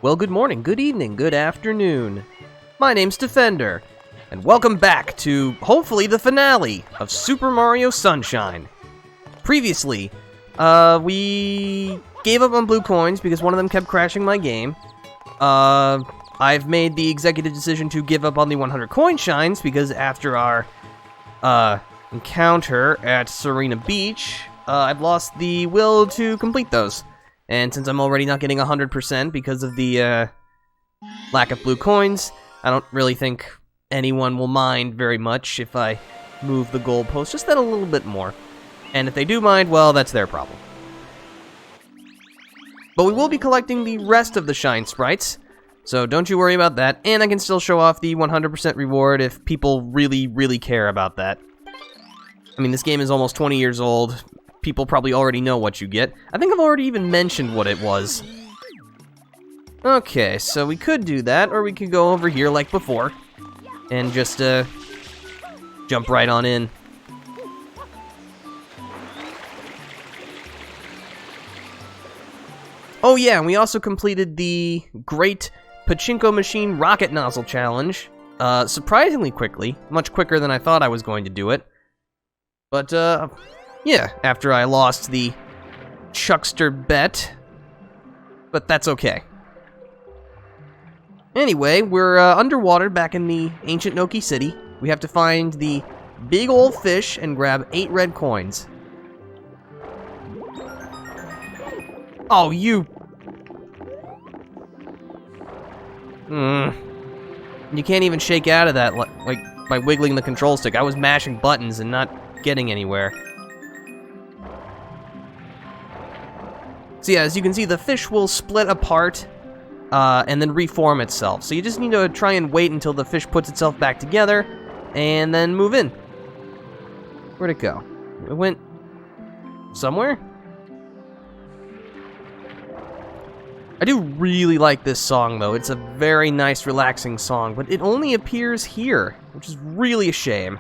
Well, good morning, good evening, good afternoon. My name's Defender, and welcome back to, hopefully, the finale of Super Mario Sunshine. Previously, we gave up on blue coins because one of them kept crashing my game. I've made the executive decision to give up on the 100 coin shines because after our, encounter at Serena Beach, I've lost the will to complete those. And since I'm already not getting 100% because of the, lack of blue coins, I don't really think anyone will mind very much if I move the goalpost just that a little bit more. And if they do mind, well, that's their problem. But we will be collecting the rest of the Shine Sprites, so don't you worry about that, and I can still show off the 100% reward if people really, really care about that. I mean, this game is almost 20 years old. People probably already know what you get. I think I've already even mentioned what it was. Okay, so we could do that, or we could go over here like before, and just, jump right on in. Oh yeah, and we also completed the Great Pachinko Machine Rocket Nozzle Challenge, surprisingly quickly, much quicker than I thought I was going to do it. But, yeah, after I lost the Chuckster bet, but that's okay. Anyway, we're underwater back in the ancient Noki City. We have to find the big old fish and grab 8 red coins. Oh, you... You can't even shake out of that, like, by wiggling the control stick. I was mashing buttons and not getting anywhere. So yeah, as you can see, the fish will split apart, and then reform itself. So you just need to try and wait until the fish puts itself back together, and then move in. Where'd it go? It went... somewhere? I do really like this song, though. It's a very nice, relaxing song, but it only appears here, which is really a shame.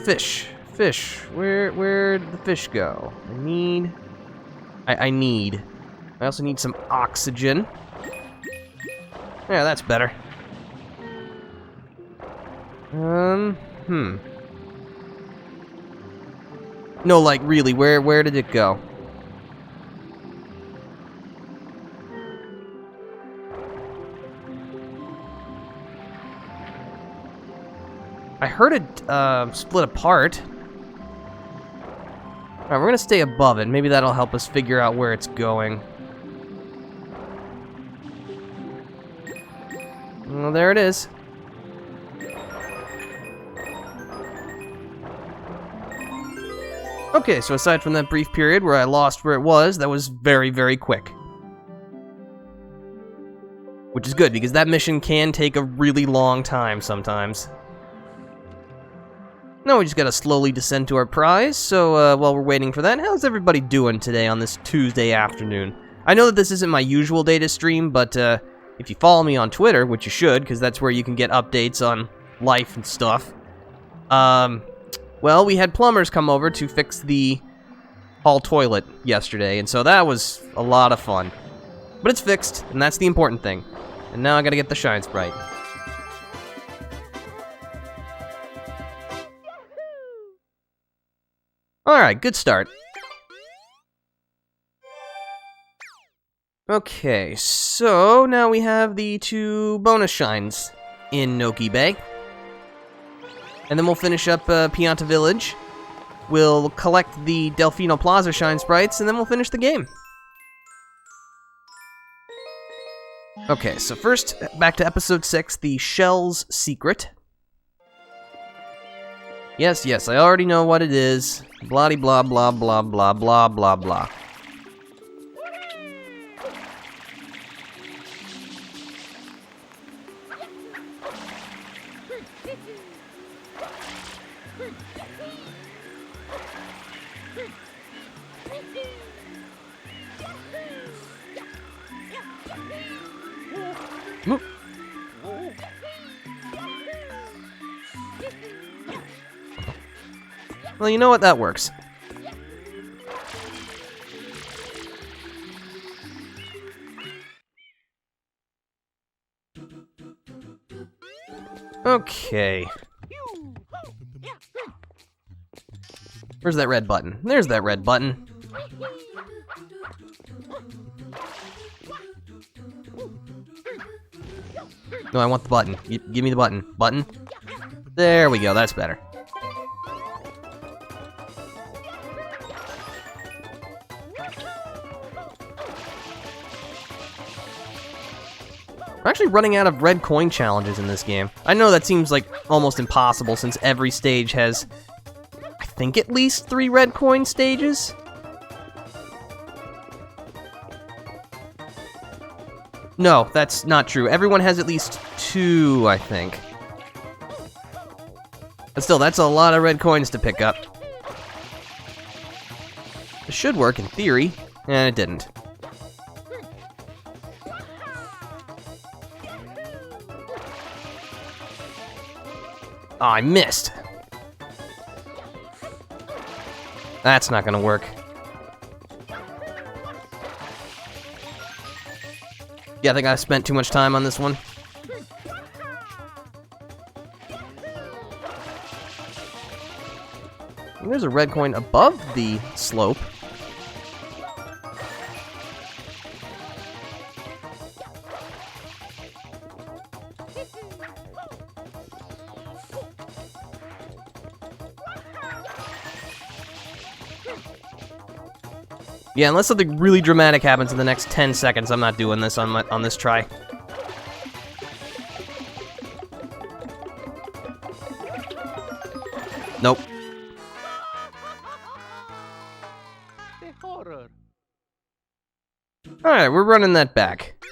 Fish. Fish. Where'd the fish go? I need. I also need some oxygen. Yeah, that's better. No, like, really, where did it go? I heard it, split apart. Alright, we're gonna stay above it. Maybe that'll help us figure out where it's going. Well, there it is. Okay, so aside from that brief period where I lost where it was, that was very, very quick. Which is good, because that mission can take a really long time sometimes. Now we just gotta slowly descend to our prize, so while we're waiting for that, how's everybody doing today on this Tuesday afternoon? I know that this isn't my usual day to stream, but if you follow me on Twitter, which you should, because that's where you can get updates on life and stuff, well, we had plumbers come over to fix the hall toilet yesterday, and so that was a lot of fun. But it's fixed, and that's the important thing. And now I gotta get the Shine Sprite. Alright, good start. Okay, so now we have the 2 bonus shines in Noki Bay. And then we'll finish up Pianta Village. We'll collect the Delfino Plaza Shine Sprites, and then we'll finish the game. Okay, so first, back to episode 6, the Shell's Secret. Yes, I already know what it is. Blah blah blah blah blah blah blah blah. Well, you know what? That works. Okay. Where's that red button? There's that red button. No, I want the button. Give me the button. Button? There we go, that's better. We're actually running out of red coin challenges in this game. I know that seems like almost impossible since every stage has, I think, at least 3 red coin stages. No, that's not true. Everyone has at least 2, I think. But still, that's a lot of red coins to pick up. It should work in theory, and it didn't. Oh, I missed. That's not gonna work. Yeah, I think I spent too much time on this one. And there's a red coin above the slope. Yeah, unless something really dramatic happens in the next 10 seconds, I'm not doing this on this try. Nope. Alright, we're running that back.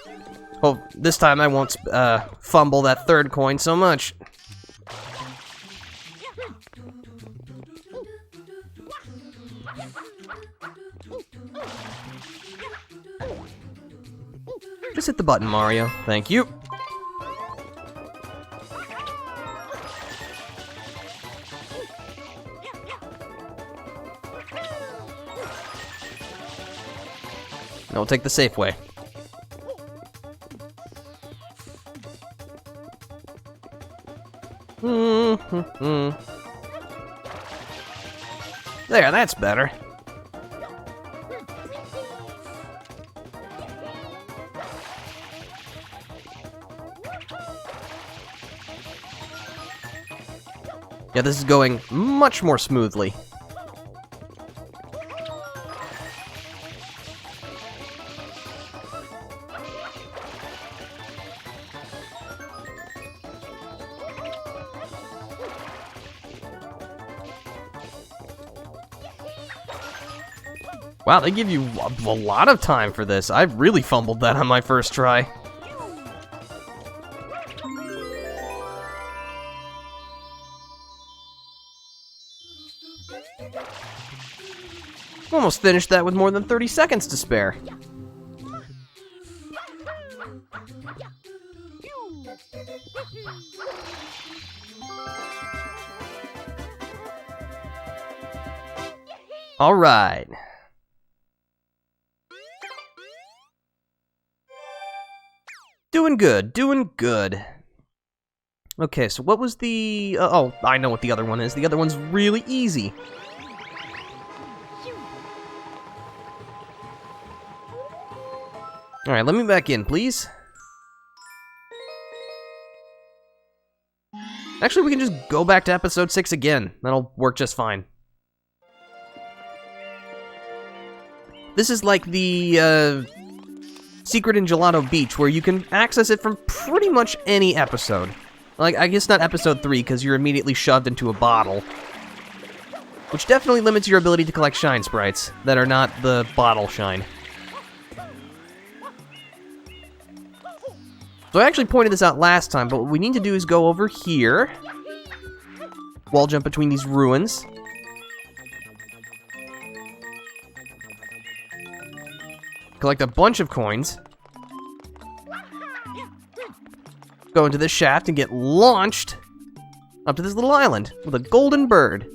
Oh, this time I won't fumble that 3rd coin so much. Just hit the button, Mario. Thank you. Now we'll take the safe way. There, that's better. Yeah, this is going much more smoothly. Wow, they give you a lot of time for this. I really fumbled that on my first try. Almost finished that with more than 30 seconds to spare. All right. Doing good, doing good. Okay, so what was the... oh, I know what the other one is. The other one's really easy. Alright, let me back in, please. Actually, we can just go back to episode 6 again. That'll work just fine. This is like the, Secret in Gelato Beach, where you can access it from pretty much any episode. Like, I guess not episode 3, because you're immediately shoved into a bottle. Which definitely limits your ability to collect Shine Sprites that are not the bottle shine. So I actually pointed this out last time, but what we need to do is go over here. Wall jump between these ruins. Collect a bunch of coins. Go into this shaft and get launched up to this little island with a golden bird.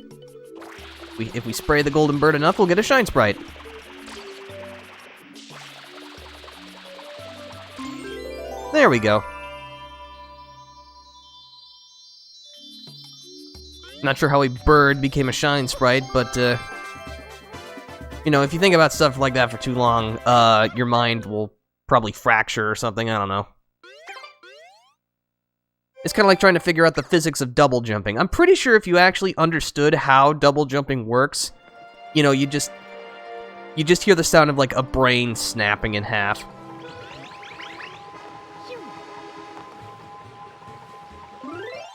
If we spray the golden bird enough, we'll get a Shine Sprite. There we go. Not sure how a bird became a Shine Sprite, but, you know, if you think about stuff like that for too long, your mind will probably fracture or something, I don't know. It's kind of like trying to figure out the physics of double jumping. I'm pretty sure if you actually understood how double jumping works, you know, you just hear the sound of, like, a brain snapping in half.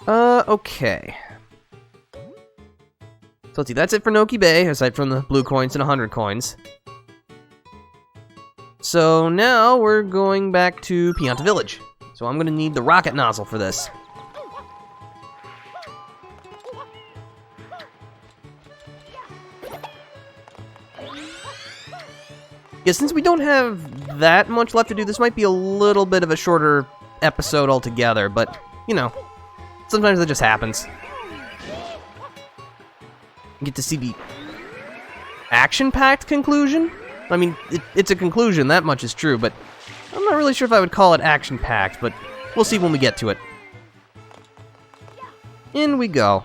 Okay. So let's see, that's it for Noki Bay, aside from the blue coins and 100 coins. So now we're going back to Pianta Village. So I'm gonna need the rocket nozzle for this. Yeah, since we don't have that much left to do, this might be a little bit of a shorter episode altogether, but, you know, sometimes that just happens. You get to see the action-packed conclusion? I mean, it's a conclusion, that much is true, but I'm not really sure if I would call it action-packed, but we'll see when we get to it. In we go.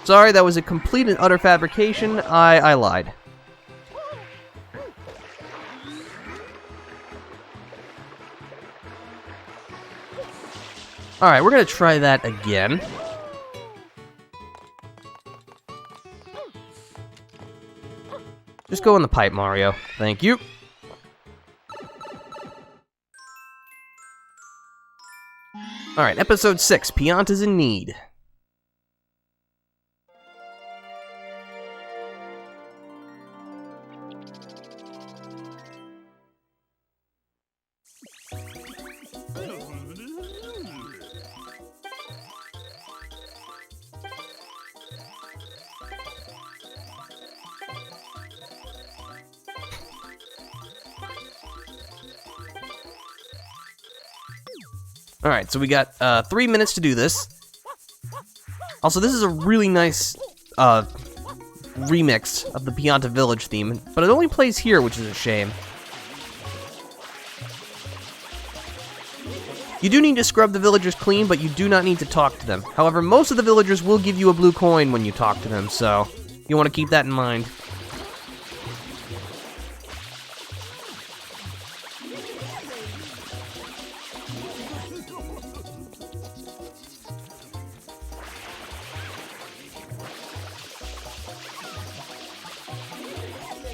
Sorry, that was a complete and utter fabrication. I lied. Alright, we're gonna try that again. Just go in the pipe, Mario. Thank you. Alright, episode 6, Pianta's in Need. Alright, so we got 3 minutes to do this. Also, this is a really nice remix of the Pianta Village theme, but it only plays here, which is a shame. You do need to scrub the villagers clean, but you do not need to talk to them. However, most of the villagers will give you a blue coin when you talk to them, so you want to keep that in mind.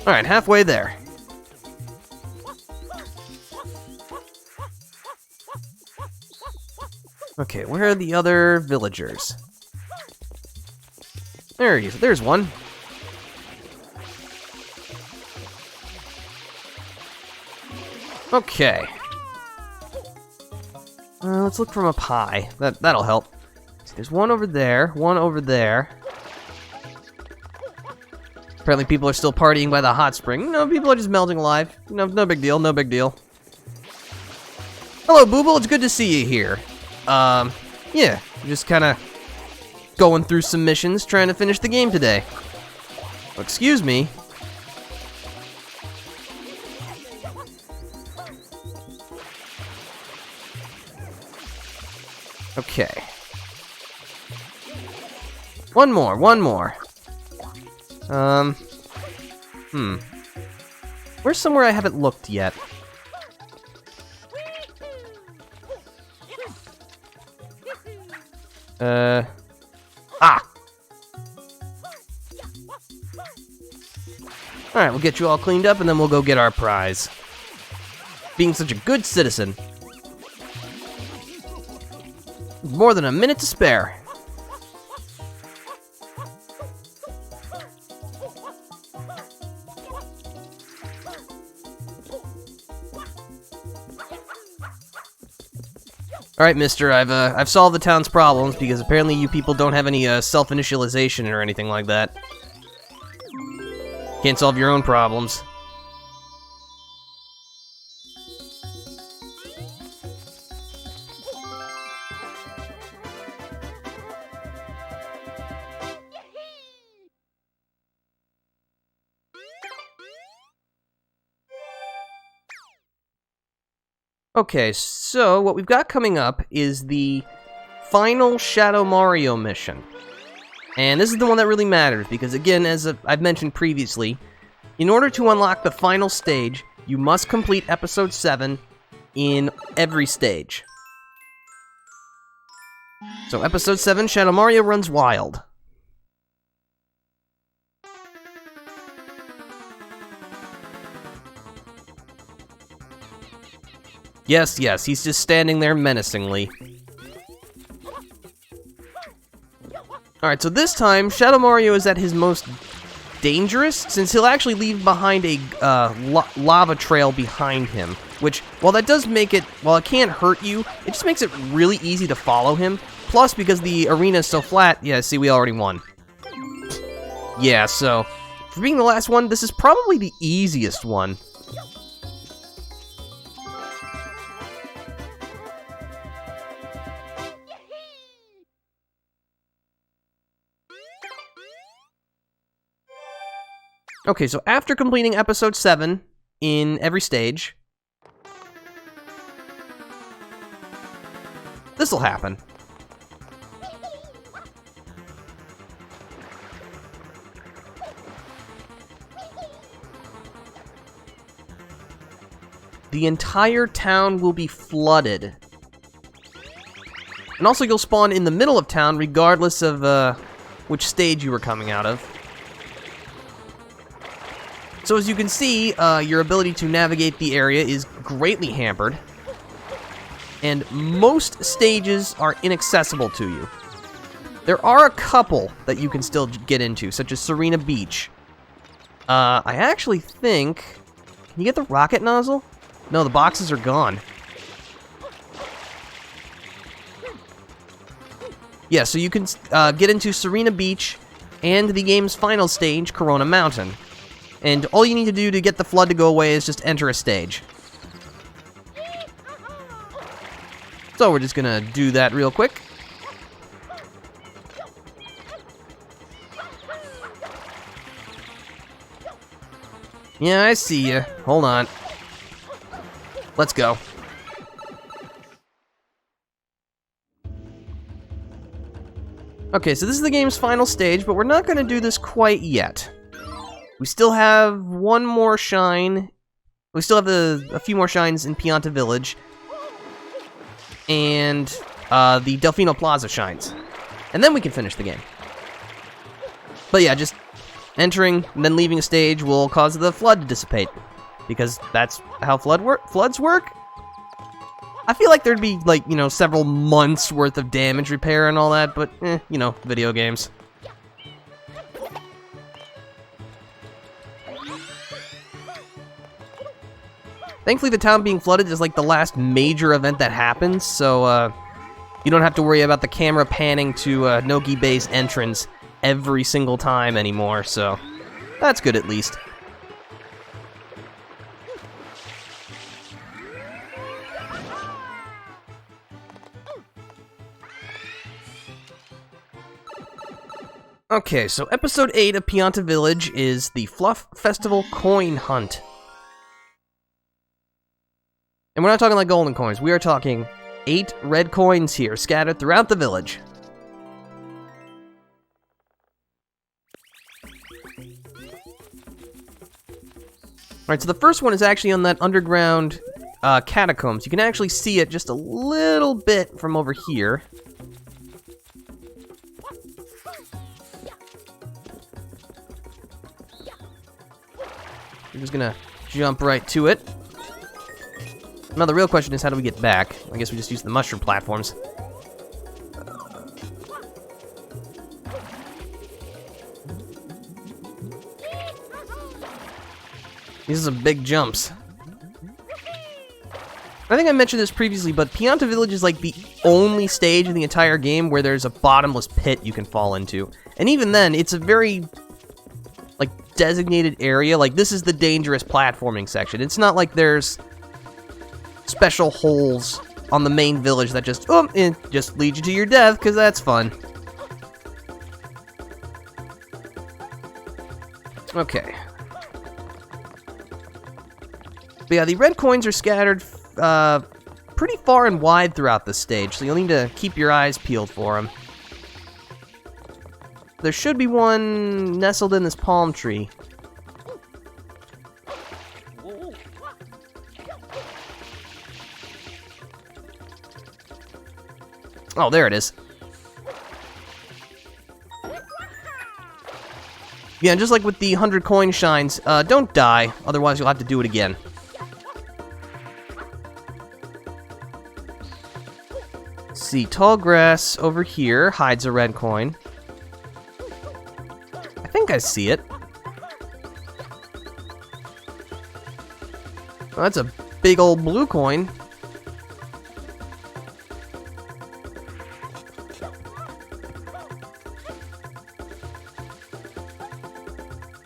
Alright, halfway there. Okay, where are the other villagers? There he is. There's one. Okay. Let's look from up high. That'll help. See, there's one over there, one over there. Apparently people are still partying by the hot spring. No, people are just melting alive. No big deal, no big deal. Hello, Booble, it's good to see you here. Yeah, just kinda going through some missions, trying to finish the game today. Oh, excuse me. Okay. One more. Where's somewhere I haven't looked yet? Alright, we'll get you all cleaned up and then we'll go get our prize. Being such a good citizen. More than a minute to spare. Alright, mister, I've solved the town's problems because apparently you people don't have any self-initialization or anything like that. Can't solve your own problems. Okay, so what we've got coming up is the final Shadow Mario mission. And this is the one that really matters, because again, as I've mentioned previously, in order to unlock the final stage, you must complete Episode 7 in every stage. So Episode 7, Shadow Mario Runs Wild. Yes, he's just standing there menacingly. Alright, so this time, Shadow Mario is at his most dangerous, since he'll actually leave behind a lava trail behind him, which, while that does make it, while it can't hurt you, it just makes it really easy to follow him. Plus, because the arena is so flat, yeah, see, we already won. Yeah, so, for being the last one, this is probably the easiest one. Okay, so after completing Episode 7 in every stage, this'll happen. The entire town will be flooded. And also you'll spawn in the middle of town regardless of which stage you were coming out of. So as you can see, your ability to navigate the area is greatly hampered, and most stages are inaccessible to you. There are a couple that you can still get into, such as Serena Beach. I actually think... Can you get the rocket nozzle? No, the boxes are gone. Yeah, so you can get into Serena Beach and the game's final stage, Corona Mountain. And all you need to do to get the flood to go away is just enter a stage. So we're just gonna do that real quick. Yeah, I see ya. Hold on. Let's go. Okay, so this is the game's final stage, but we're not gonna do this quite yet. We still have one more shine. We still have a few more shines in Pianta Village. And the Delfino Plaza shines. And then we can finish the game. But yeah, just entering and then leaving a stage will cause the flood to dissipate. Because that's how floods work. I feel like there'd be, like, you know, several months worth of damage repair and all that, but, you know, video games. Thankfully, the town being flooded is like the last major event that happens, so you don't have to worry about the camera panning to Nogi Bay's entrance every single time anymore, so that's good at least. Okay, so episode 8 of Pianta Village is the Fluff Festival Coin Hunt. And we're not talking like golden coins, we are talking 8 red coins here, scattered throughout the village. Alright, so the first one is actually on that underground catacombs. You can actually see it just a little bit from over here. We're just gonna jump right to it. Now the real question is, how do we get back? I guess we just use the mushroom platforms. These are some big jumps. I think I mentioned this previously, but Pianta Village is like the only stage in the entire game where there's a bottomless pit you can fall into. And even then, it's a very, like, designated area. Like, this is the dangerous platforming section. It's not like there's special holes on the main village that just lead you to your death, because that's fun. Okay. But yeah, the red coins are scattered pretty pretty far and wide throughout the stage, so you'll need to keep your eyes peeled for them. There should be one nestled in this palm tree. Oh, there it is. Yeah, just like with the 100 coin shines, don't die, otherwise you'll have to do it again. Let's see, tall grass over here hides a red coin. I think I see it. Oh, that's a big old blue coin.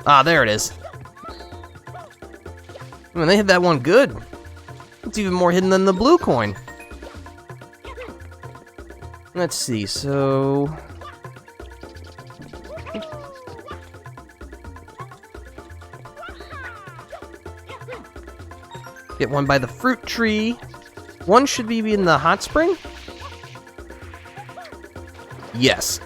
Ah, there it is. I mean, they hit that one good. It's even more hidden than the blue coin. Let's see, so... Get one by the fruit tree. One should be in the hot spring? Yes.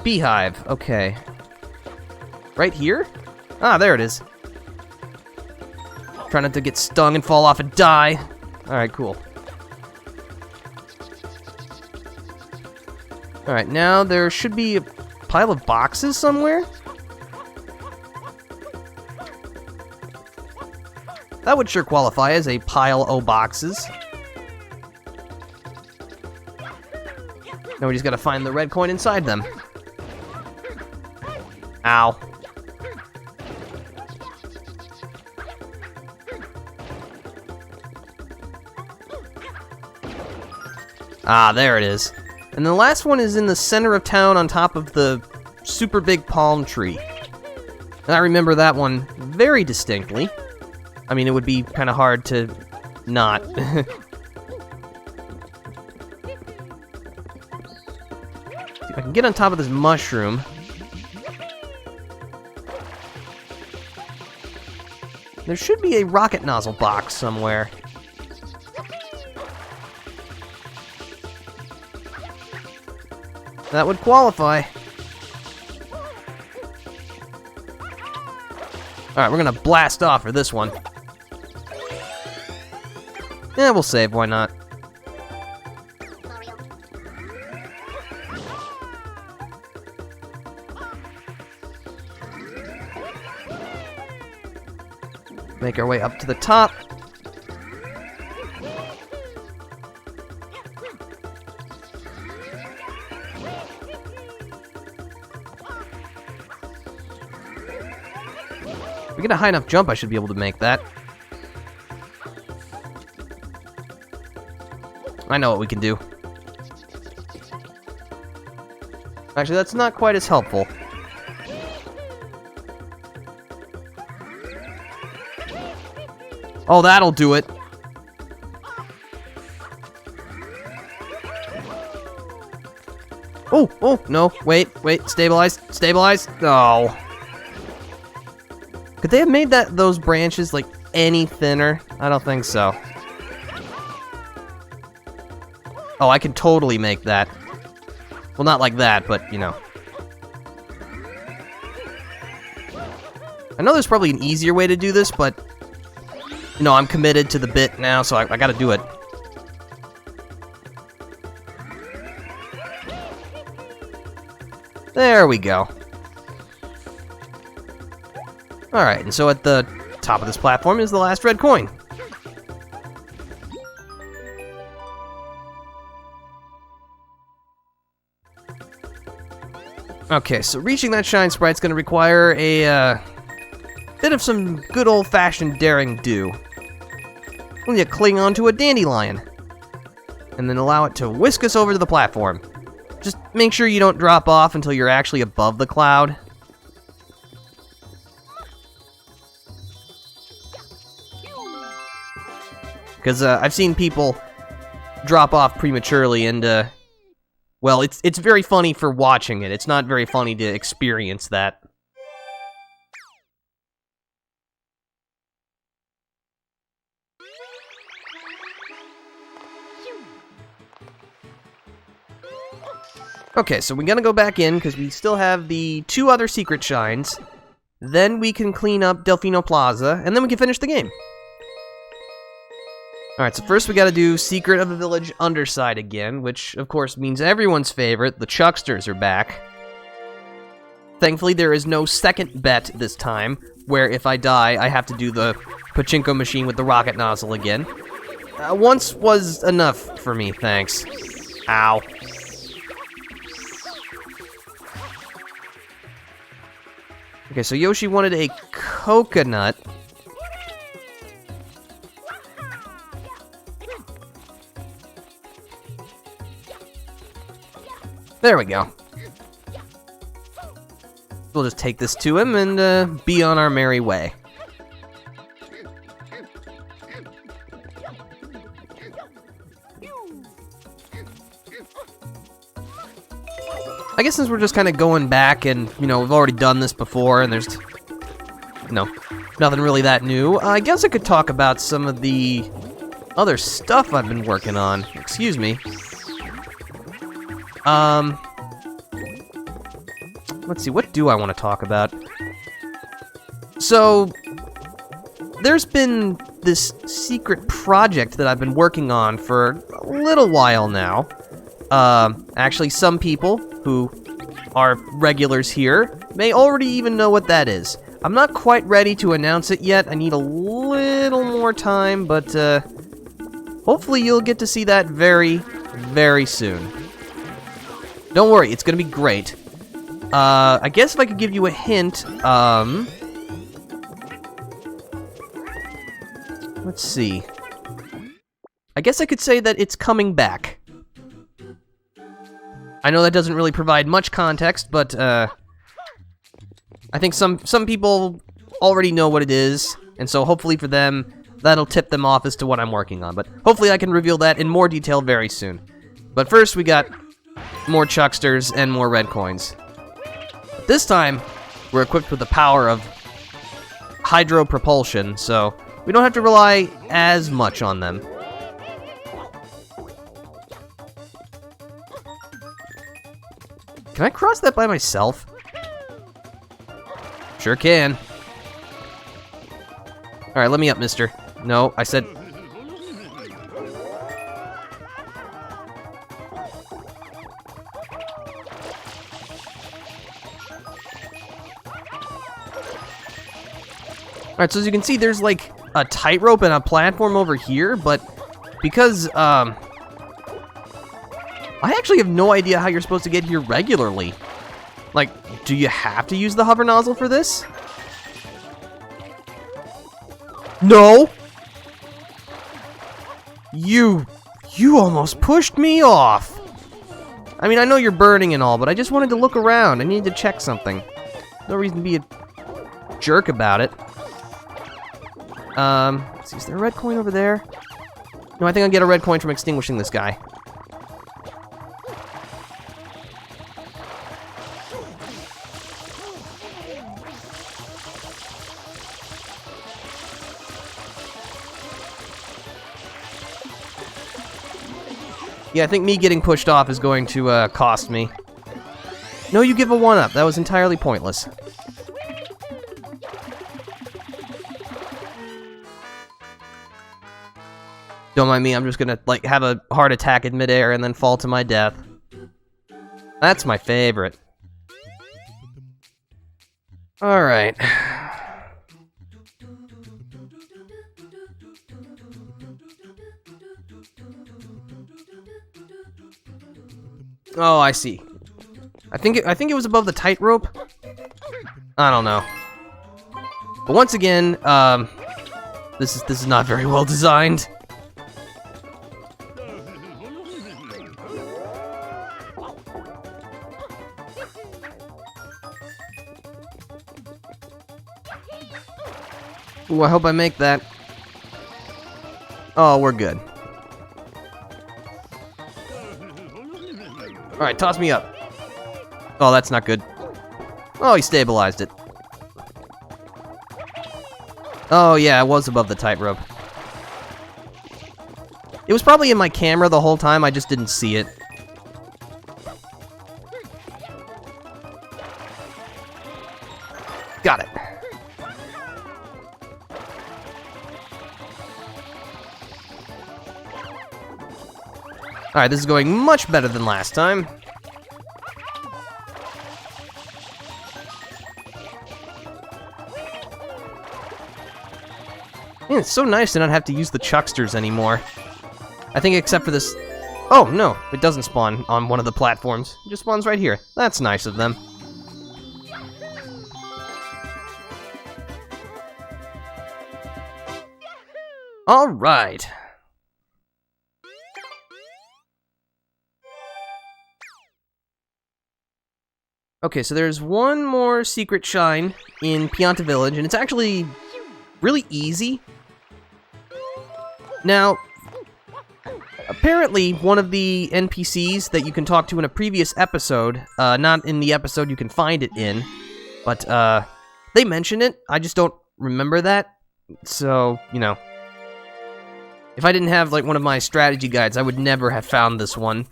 Beehive, okay. Right here? Ah, there it is. Try not to get stung and fall off and die. Alright, cool. Alright, now there should be a pile of boxes somewhere? That would sure qualify as a pile o' boxes. Now we just gotta find the red coin inside them. Ow. Ah, there it is. And the last one is in the center of town on top of the super big palm tree. And I remember that one very distinctly. I mean, it would be kind of hard to not. If I can get on top of this mushroom. There should be a rocket nozzle box somewhere. That would qualify. Alright, we're gonna blast off for this one. Yeah, we'll save, why not? Make our way up to the top. If we get a high enough jump, I should be able to make that. I know what we can do. Actually, that's not quite as helpful. Oh, that'll do it. Oh, oh, no, wait, stabilize, stabilize. Oh. Could they have made those branches, like, any thinner? I don't think so. Oh, I can totally make that. Well, not like that, but, you know. I know there's probably an easier way to do this, but... You know, I'm committed to the bit now, so I gotta do it. There we go. Alright, and so at the top of this platform is the last red coin. Okay, so reaching that Shine Sprite's gonna require a, bit of some good old-fashioned daring do. We'll need to cling onto a dandelion, and then allow it to whisk us over to the platform. Just make sure you don't drop off until you're actually above the cloud. Because I've seen people drop off prematurely and Well, it's very funny for watching it. It's not very funny to experience that. Okay, so we gotta go back in, because we still have the 2 other secret shines. Then we can clean up Delfino Plaza, and then we can finish the game. Alright, so first we gotta do Secret of the Village Underside again, which, of course, means everyone's favorite, the Chucksters, are back. Thankfully, there is no second bet this time, where if I die, I have to do the pachinko machine with the rocket nozzle again. Once was enough for me, thanks. Ow. Okay, so Yoshi wanted a coconut. There we go. We'll just take this to him and be on our merry way. I guess since we're just kind of going back and, you know, we've already done this before and there's, you know, nothing really that new, I guess I could talk about some of the other stuff I've been working on. Excuse me. Let's see, what do I want to talk about? So, there's been this secret project that I've been working on for a little while now. Actually, some people who are regulars here may already even know what that is. I'm not quite ready to announce it yet. I need a little more time, but hopefully you'll get to see that very, very soon. Don't worry, it's gonna be great. I guess if I could give you a hint, let's see. I guess I could say that it's coming back. I know that doesn't really provide much context, but I think some people already know what it is, and so hopefully for them, that'll tip them off as to what I'm working on. But hopefully I can reveal that in more detail very soon. But first we got more Chucksters and more red coins. But this time, we're equipped with the power of hydro propulsion, so we don't have to rely as much on them. Can I cross that by myself? Sure can. Alright, let me up, mister. No, I said... Alright, so as you can see, there's like a tightrope and a platform over here, but because, I actually have no idea how you're supposed to get here regularly. Like, do you have to use the hover nozzle for this? No! You almost pushed me off! I mean, I know you're burning and all, but I just wanted to look around. I needed to check something. No reason to be a jerk about it. Let's see, is there a red coin over there? No, I think I'll get a red coin from extinguishing this guy. Yeah, I think me getting pushed off is going to, cost me. No, you give a 1-up. That was entirely pointless. Don't mind me, I'm just gonna, like, have a heart attack in midair and then fall to my death. That's my favorite. Alright. Oh, I see. I think it was above the tightrope. I don't know. But once again, this is not very well designed. Ooh, I hope I make that. Oh, we're good. Alright, toss me up. Oh, that's not good. Oh, he stabilized it. Oh, yeah, it was above the tightrope. It was probably in my camera the whole time, I just didn't see it. Got it. Alright, this is going much better than last time. Man, it's so nice to not have to use the chucksters anymore. I think except for this... Oh, no, it doesn't spawn on one of the platforms. It just spawns right here. That's nice of them. Alright. Okay, so there's one more secret shine in Pianta Village, and it's actually really easy. Now, apparently one of the NPCs that you can talk to in a previous episode, not in the episode you can find it in, but they mention it, I just don't remember that, so, you know. If I didn't have, like, one of my strategy guides, I would never have found this one.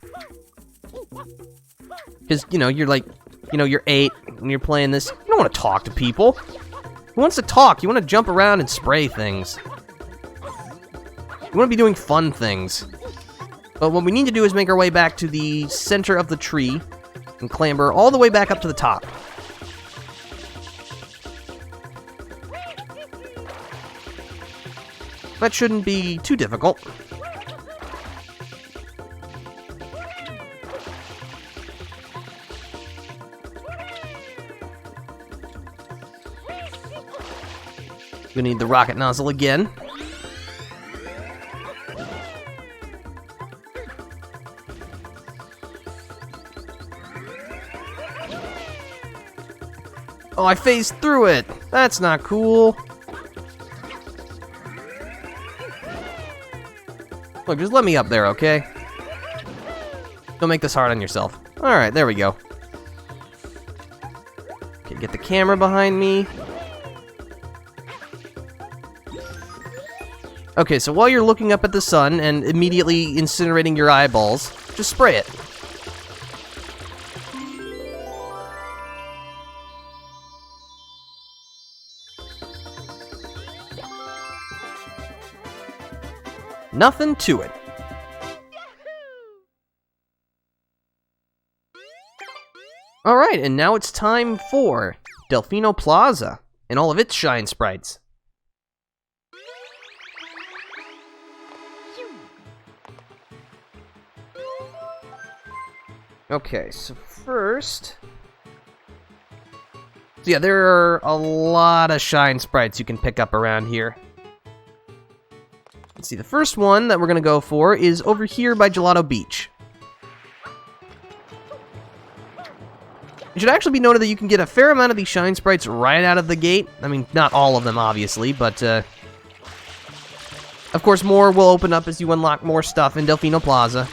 Because, you know, you're like... You know, you're 8, when you're playing this, you don't want to talk to people. Who wants to talk? You want to jump around and spray things. You want to be doing fun things. But what we need to do is make our way back to the center of the tree and clamber all the way back up to the top. That shouldn't be too difficult. We need the rocket nozzle again. Oh, I phased through it! That's not cool. Look, just let me up there, okay? Don't make this hard on yourself. Alright, there we go. Okay, get the camera behind me. Okay, so while you're looking up at the sun and immediately incinerating your eyeballs, just spray it. Nothing to it. Alright, and now it's time for Delfino Plaza and all of its Shine Sprites. Okay, so first... So yeah, there are a lot of Shine Sprites you can pick up around here. Let's see, the first one that we're going to go for is over here by Gelato Beach. It should actually be noted that you can get a fair amount of these Shine Sprites right out of the gate. I mean, not all of them, obviously, but... of course, more will open up as you unlock more stuff in Delfino Plaza.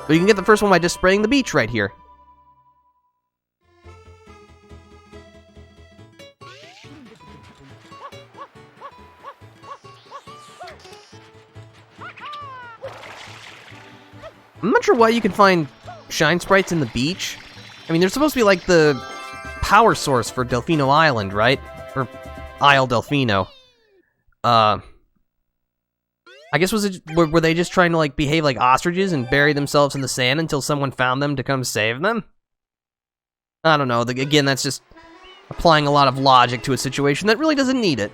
But you can get the first one by just spraying the beach right here. I'm not sure why you can find Shine Sprites in the beach. I mean, they're supposed to be like the power source for Delfino Island, right? Or Isle Delfino. I guess were they just trying to like behave like ostriches and bury themselves in the sand until someone found them to come save them? I don't know. Again, that's just applying a lot of logic to a situation that really doesn't need it.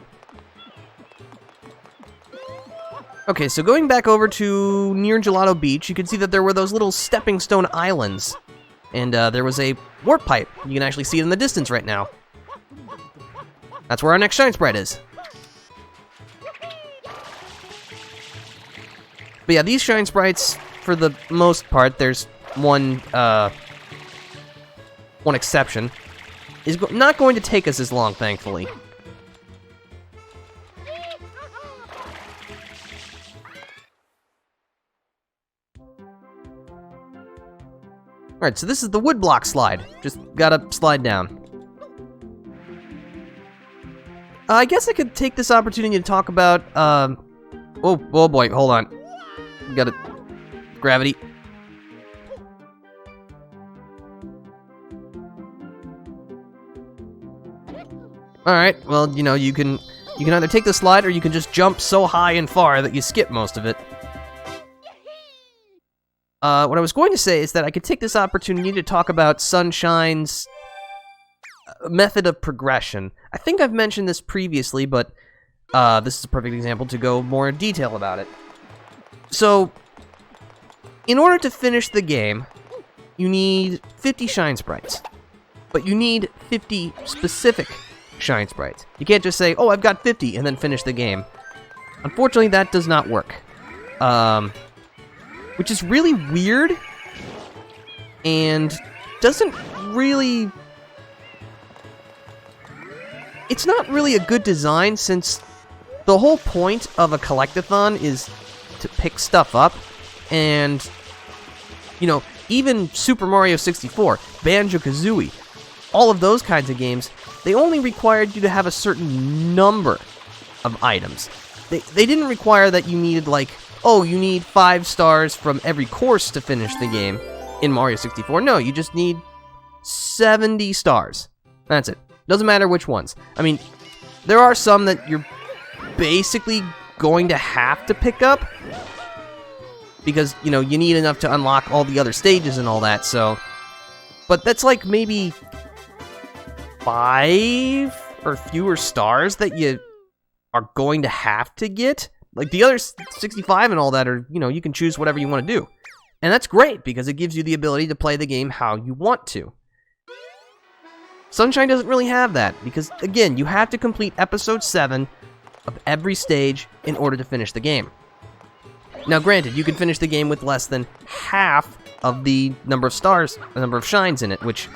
Okay, so going back over to near Gelato Beach, you can see that there were those little stepping stone islands. And there was a warp pipe. You can actually see it in the distance right now. That's where our next Shine Sprite is. But yeah, these Shine Sprites, for the most part, there's one exception, is not going to take us as long, thankfully. Alright, so this is the woodblock slide. Just gotta slide down. I guess I could take this opportunity to talk about, oh boy, hold on. Got it. Gravity. Alright, well, you know, you can either take the slide or you can just jump so high and far that you skip most of it. What I was going to say is that I could take this opportunity to talk about Sunshine's method of progression. I think I've mentioned this previously, but this is a perfect example to go more in detail about it. So, in order to finish the game, you need 50 Shine Sprites. But you need 50 specific Shine Sprites. You can't just say, oh, I've got 50, and then finish the game. Unfortunately, that does not work. Which is really weird, and doesn't really... It's not really a good design, since the whole point of a collectathon is to pick stuff up, and, you know, even Super Mario 64, Banjo-Kazooie, all of those kinds of games, they only required you to have a certain number of items. They didn't require that you needed, like, oh, you need 5 stars from every course to finish the game in Mario 64. No, you just need 70 stars. That's it. Doesn't matter which ones. I mean, there are some that you're basically going to have to pick up, because, you know, you need enough to unlock all the other stages and all that, so... But that's like maybe 5 or fewer stars that you are going to have to get. Like, the other 65 and all that are, you know, you can choose whatever you want to do. And that's great, because it gives you the ability to play the game how you want to. Sunshine doesn't really have that, because, again, you have to complete Episode 7 of every stage in order to finish the game. Now, granted, you can finish the game with less than half of the number of stars, the number of shines in it, which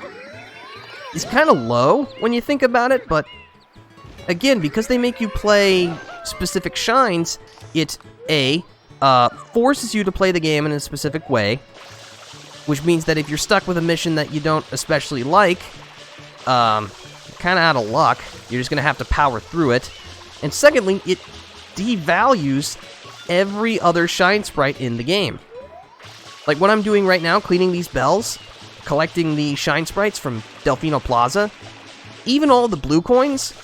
is kind of low when you think about it, but again, because they make you play specific shines, it, forces you to play the game in a specific way, which means that if you're stuck with a mission that you don't especially like, kind of out of luck, you're just going to have to power through it. And secondly, it devalues every other Shine Sprite in the game. Like what I'm doing right now, cleaning these bells, collecting the Shine Sprites from Delfino Plaza, even all the blue coins,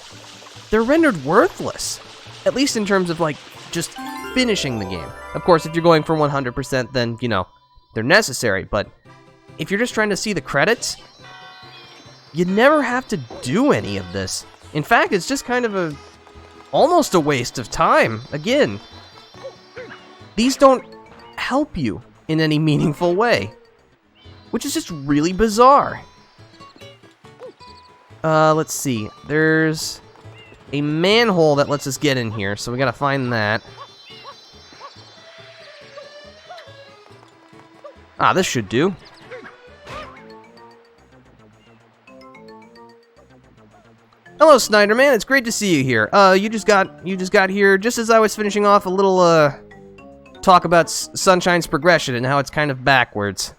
they're rendered worthless. At least in terms of, like, just finishing the game. Of course, if you're going for 100%, then, you know, they're necessary. But if you're just trying to see the credits, you never have to do any of this. In fact, it's just kind of almost a waste of time. Again, these don't help you in any meaningful way, which is just really bizarre. Let's see. There's a manhole that lets us get in here, so we gotta find that. Ah, this should do. Hello, Snyderman. It's great to see you here. You just got here just as I was finishing off a little talk about Sunshine's progression and how it's kind of backwards.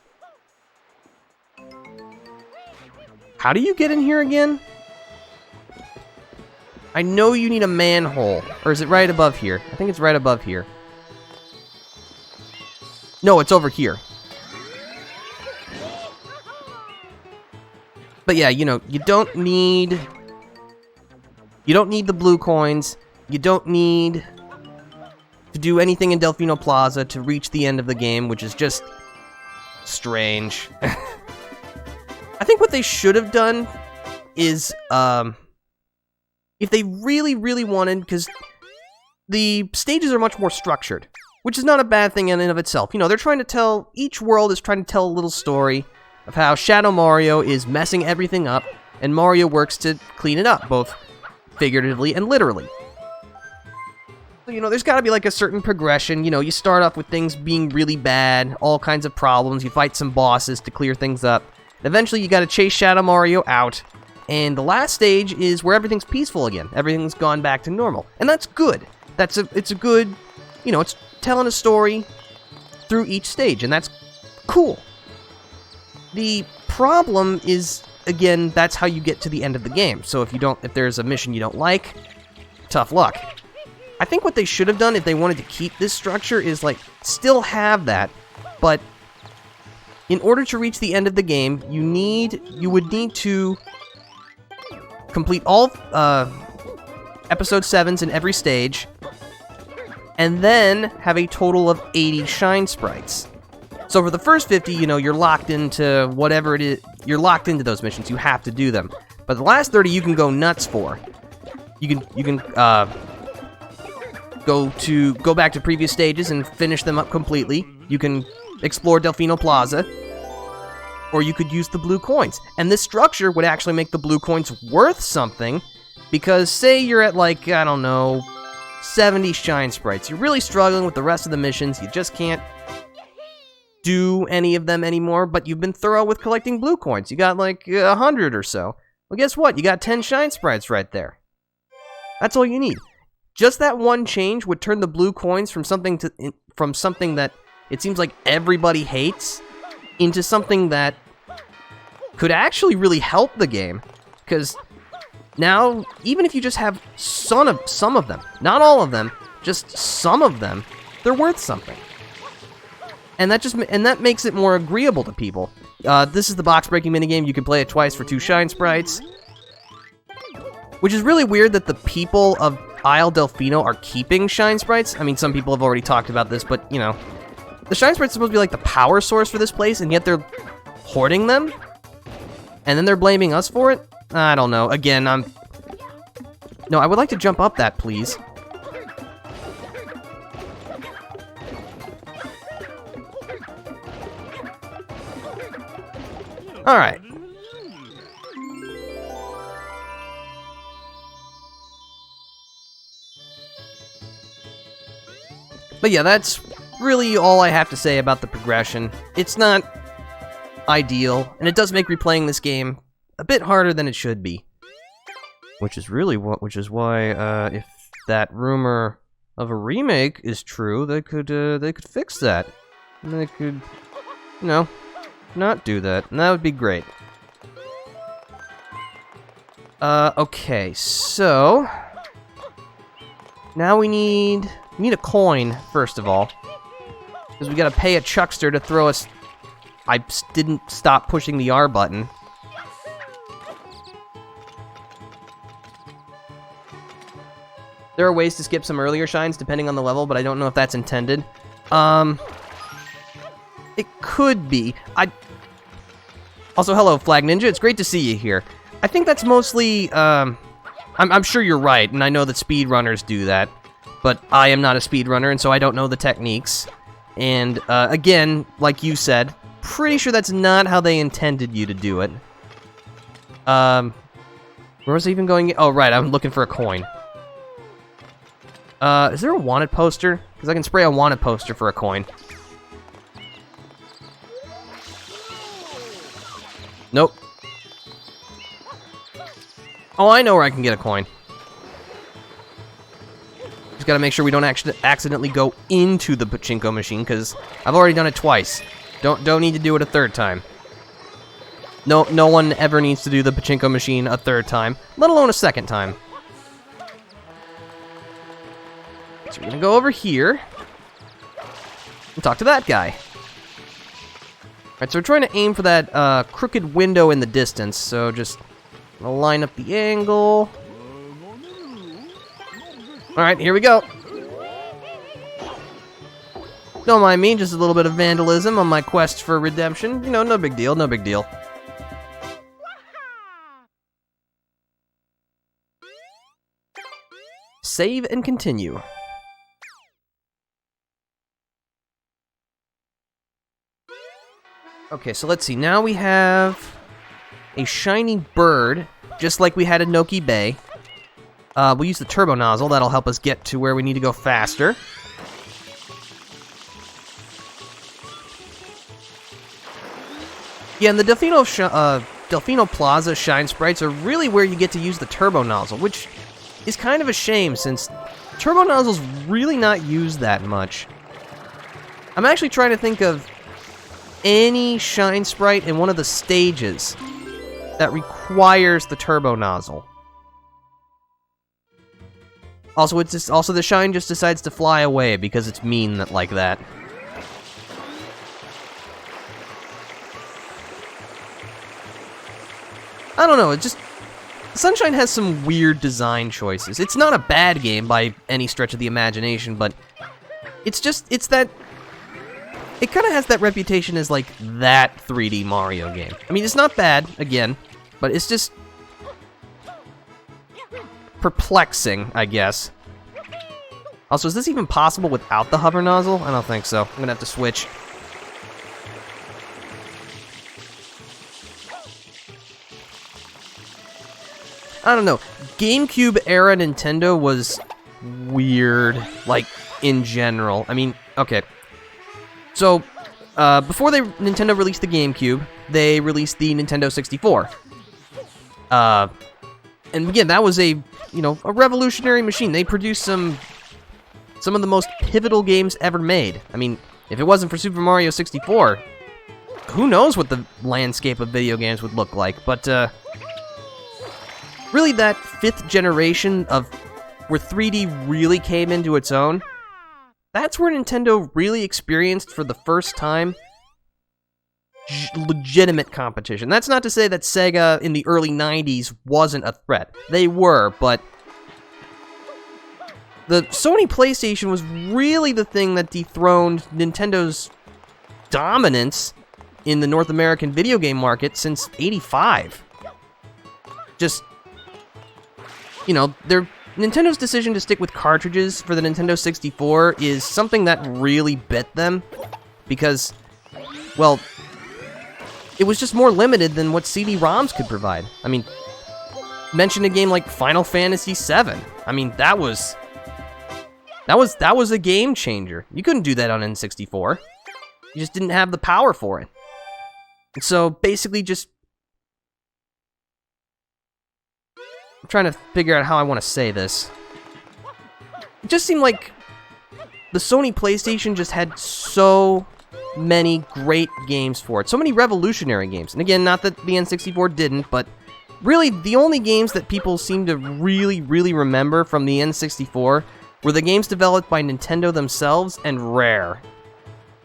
How do you get in here again? I know you need a manhole. Or is it right above here? I think it's right above here. No, it's over here. But yeah, you know, you don't need the blue coins. You don't need to do anything in Delfino Plaza to reach the end of the game, which is just strange. I think what they should have done is, if they really, really wanted, because the stages are much more structured, which is not a bad thing in and of itself. You know, they're trying to tell, each world is trying to tell a little story of how Shadow Mario is messing everything up, and Mario works to clean it up, both figuratively and literally. So, you know, there's gotta be like a certain progression. You know, you start off with things being really bad, all kinds of problems, you fight some bosses to clear things up, and eventually you gotta chase Shadow Mario out, and the last stage is where everything's peaceful again. Everything's gone back to normal. And that's good. It's a good, you know, it's telling a story through each stage, and that's cool. The problem is, again, that's how you get to the end of the game. So if there's a mission you don't like, tough luck. I think what they should have done if they wanted to keep this structure is, like, still have that, but in order to reach the end of the game, you would need to complete all episode 7s in every stage, and then have a total of 80 Shine Sprites. So for the first 50, you're locked into whatever it is. You're locked into those missions. You have to do them. But the last 30, you can go nuts for. You can go back to previous stages and finish them up completely. You can explore Delfino Plaza, or you could use the blue coins. And this structure would actually make the blue coins worth something, because say you're at, like, I don't know, 70 Shine Sprites. You're really struggling with the rest of the missions. You just can't do any of them anymore, but you've been thorough with collecting blue coins. You got, like, 100 or so. Well, guess what? You got 10 Shine Sprites right there. That's all you need. Just that one change would turn the blue coins from something that it seems like everybody hates into something that could actually really help the game. Because now, even if you just have some of them, not all of them, just some of them, they're worth something. And that makes it more agreeable to people. This is the box breaking minigame. You can play it twice for 2 Shine Sprites. Which is really weird that the people of Isle Delfino are keeping Shine Sprites. I mean, some people have already talked about this, but, the Shine Sprites are supposed to be like the power source for this place, and yet they're hoarding them? And then they're blaming us for it? I don't know. Again, No, I would like to jump up that, please. Alright. But yeah, that's really all I have to say about the progression. It's not ideal, and it does make replaying this game a bit harder than it should be. Which is why, if that rumor of a remake is true, they could fix that. And they could, not do that, and that would be great. Okay, so now we need a coin, first of all. Because we gotta pay a chuckster to throw us. I didn't stop pushing the R button. There are ways to skip some earlier shines depending on the level, but I don't know if that's intended. It could be. Also, hello, Flag Ninja. It's great to see you here. I think that's mostly, I'm sure you're right, and I know that speedrunners do that, but I am not a speedrunner, and so I don't know the techniques. And, again, like you said, pretty sure that's not how they intended you to do it. Where was I even going? Oh, right, I'm looking for a coin. Is there a wanted poster? Because I can spray a wanted poster for a coin. Nope. Oh, I know where I can get a coin. Just gotta make sure we don't accidentally go into the pachinko machine, because I've already done it twice. Don't need to do it a third time. No one ever needs to do the pachinko machine a third time, let alone a second time. So we're gonna go over here and talk to that guy. Alright, so we're trying to aim for that crooked window in the distance, so just gonna line up the angle. Alright, here we go. Don't mind me, just a little bit of vandalism on my quest for redemption. No big deal, no big deal. Save and continue. Okay, so let's see. Now we have a shiny bird, just like we had in Noki Bay. We'll use the turbo nozzle. That'll help us get to where we need to go faster. Yeah, and the Delfino Plaza Shine Sprites are really where you get to use the turbo nozzle, which is kind of a shame, since turbo nozzle's really not used that much. I'm actually trying to think of any Shine Sprite in one of the stages that requires the turbo nozzle. Also, the Shine just decides to fly away because it's mean like that. I don't know, Sunshine has some weird design choices. It's not a bad game by any stretch of the imagination, but it kind of has that reputation as, like, that 3D Mario game. I mean, it's not bad, again, but it's just perplexing, I guess. Also, is this even possible without the hover nozzle? I don't think so. I'm gonna have to switch. I don't know. GameCube era Nintendo was weird, like, in general. I mean, okay. So, before Nintendo released the GameCube, they released the Nintendo 64. And again, that was a revolutionary machine. They produced some of the most pivotal games ever made. I mean, if it wasn't for Super Mario 64, who knows what the landscape of video games would look like. But, really that 5th generation of where 3D really came into its own, that's where Nintendo really experienced for the first time legitimate competition. That's not to say that Sega in the early 90s wasn't a threat. They were, but the Sony PlayStation was really the thing that dethroned Nintendo's dominance in the North American video game market since '85. Just, Nintendo's decision to stick with cartridges for the Nintendo 64 is something that really bit them, because, well, it was just more limited than what CD-ROMs could provide. I mean, mention a game like Final Fantasy VII. I mean, that was a game changer. You couldn't do that on N64. You just didn't have the power for it. And so, basically, I'm trying to figure out how I want to say this. It just seemed like the Sony PlayStation just had so many great games for it. So many revolutionary games. And again, not that the N64 didn't, but really the only games that people seem to really, really remember from the N64 were the games developed by Nintendo themselves and Rare.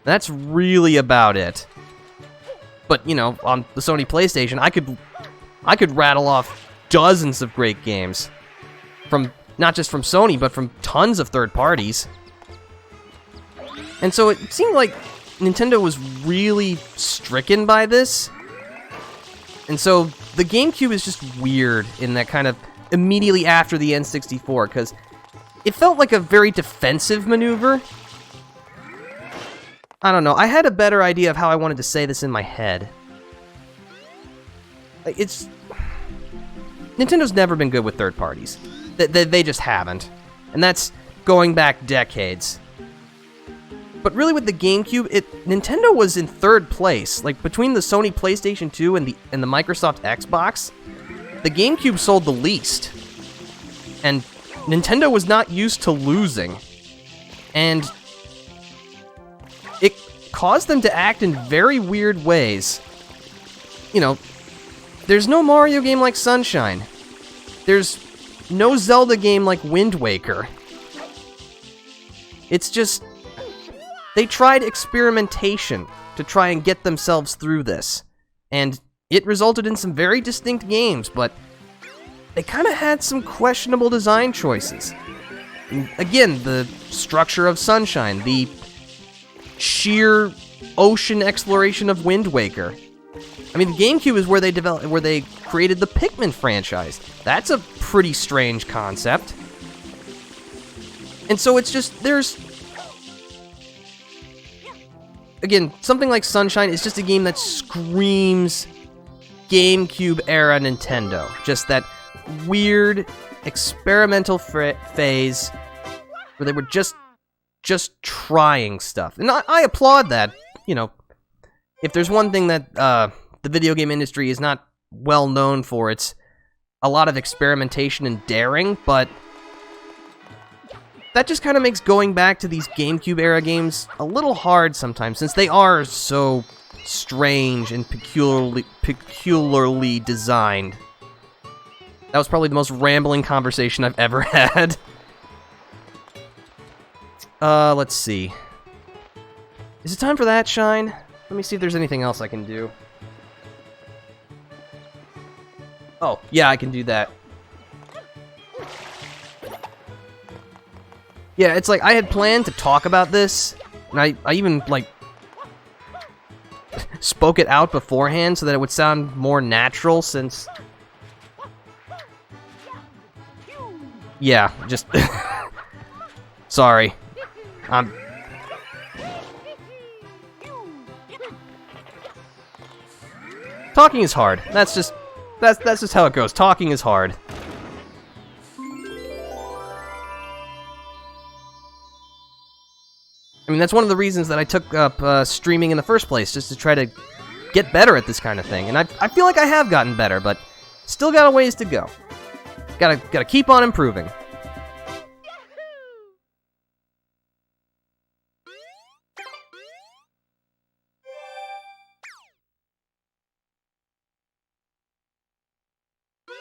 That's really about it. But, on the Sony PlayStation, I could rattle off dozens of great games from not just from Sony, but from tons of third parties. And so it seemed like Nintendo was really stricken by this. And so the GameCube is just weird in that kind of immediately after the N64, because it felt like a very defensive maneuver. I don't know. I had a better idea of how I wanted to say this in my head. Nintendo's never been good with third parties. They just haven't. And that's going back decades. But really with the GameCube, Nintendo was in third place. Like, between the Sony PlayStation 2 and the Microsoft Xbox, the GameCube sold the least. And Nintendo was not used to losing. And it caused them to act in very weird ways. There's no Mario game like Sunshine. There's no Zelda game like Wind Waker. It's just, they tried experimentation to try and get themselves through this. And it resulted in some very distinct games, but they kind of had some questionable design choices. And again, the structure of Sunshine, the sheer ocean exploration of Wind Waker. I mean, the GameCube is where they created the Pikmin franchise. That's a pretty strange concept. And so it's just, again, something like Sunshine is just a game that screams GameCube era Nintendo. Just that weird experimental phase where they were just trying stuff. And I applaud that. If there's one thing that the video game industry is not well known for, it's a lot of experimentation and daring, but that just kind of makes going back to these GameCube era games a little hard sometimes, since they are so strange and peculiarly designed. That was probably the most rambling conversation I've ever had. Let's see. Is it time for that, Shine? Let me see if there's anything else I can do. Oh, yeah, I can do that. Yeah, it's like, I had planned to talk about this, and I even, like, spoke it out beforehand so that it would sound more natural, since... Yeah, just... Sorry. Talking is hard. That's just how it goes. Talking is hard. I mean, that's one of the reasons that I took up streaming in the first place, just to try to get better at this kind of thing. And I feel like I have gotten better, but still got a ways to go. Gotta keep on improving.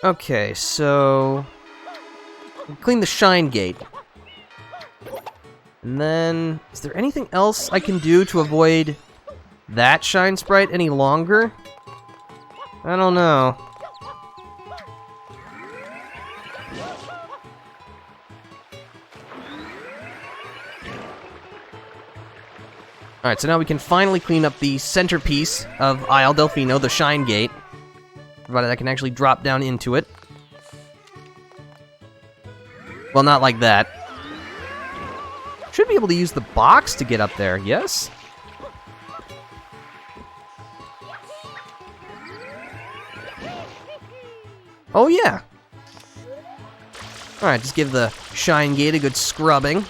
Okay, so... clean the Shine Gate. And then... is there anything else I can do to avoid that Shine Sprite any longer? I don't know. Alright, so now we can finally clean up the centerpiece of Isle Delfino, the Shine Gate. Provided I can actually drop down into it. Well, not like that. Should be able to use the box to get up there, yes? Oh, yeah. Alright, just give the Shine Gate a good scrubbing.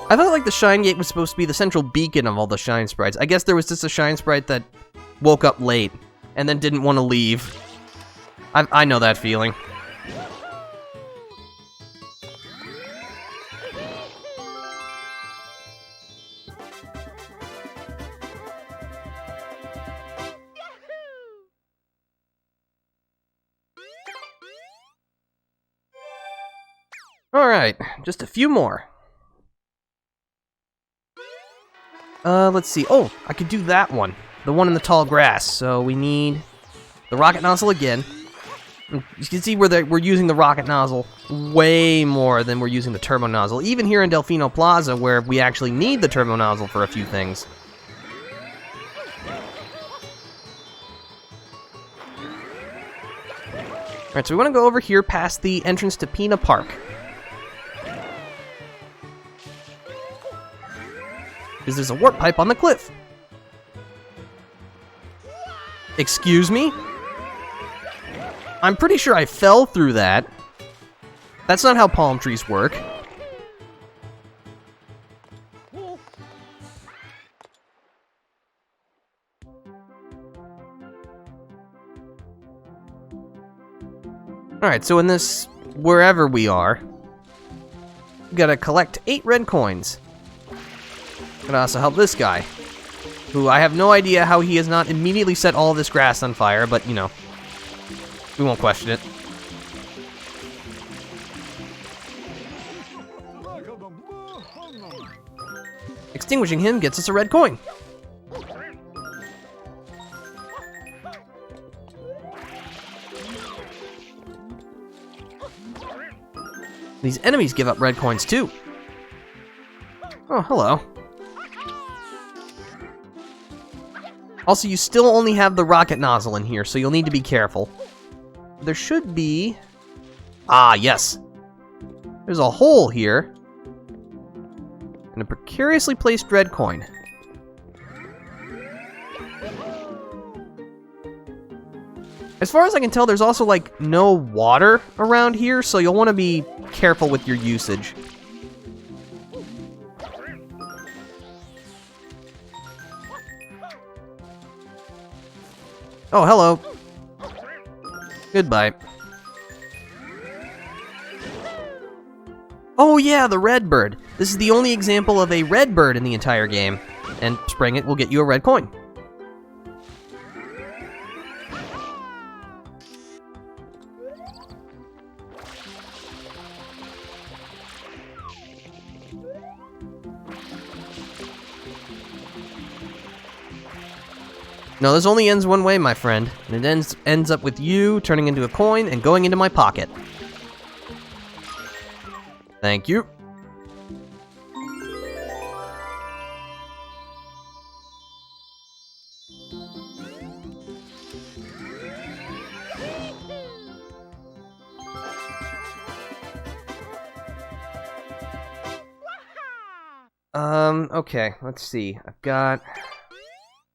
I thought, like, the Shine Gate was supposed to be the central beacon of all the Shine Sprites. I guess there was just a Shine Sprite that woke up late and then didn't want to leave. I know that feeling. Alright, just a few more. Let's see. Oh, I could do that one. The one in the tall grass. So we need the rocket nozzle again. You can see where we're using the rocket nozzle way more than we're using the turbo nozzle. Even here in Delfino Plaza, where we actually need the turbo nozzle for a few things. Alright, so we want to go over here past the entrance to Pina Park. Because there's a warp pipe on the cliff. Excuse me? I'm pretty sure I fell through that. That's not how palm trees work. Alright, so in this, wherever we are, we gotta collect 8 red coins. Gonna also help this guy, who I have no idea how he has not immediately set all of this grass on fire, but, you know, we won't question it. Extinguishing him gets us a red coin. These enemies give up red coins too. Oh, hello. Also, you still only have the rocket nozzle in here, so you'll need to be careful. There should be... Ah, yes. There's a hole here. And a precariously placed red coin. As far as I can tell, there's also, like, no water around here, so you'll want to be careful with your usage. Oh, hello. Goodbye. Oh yeah, the red bird. This is the only example of a red bird in the entire game. And spraying it will get you a red coin. No, this only ends one way, my friend. And it ends up with you turning into a coin and going into my pocket. Thank you. Okay, let's see. I've got...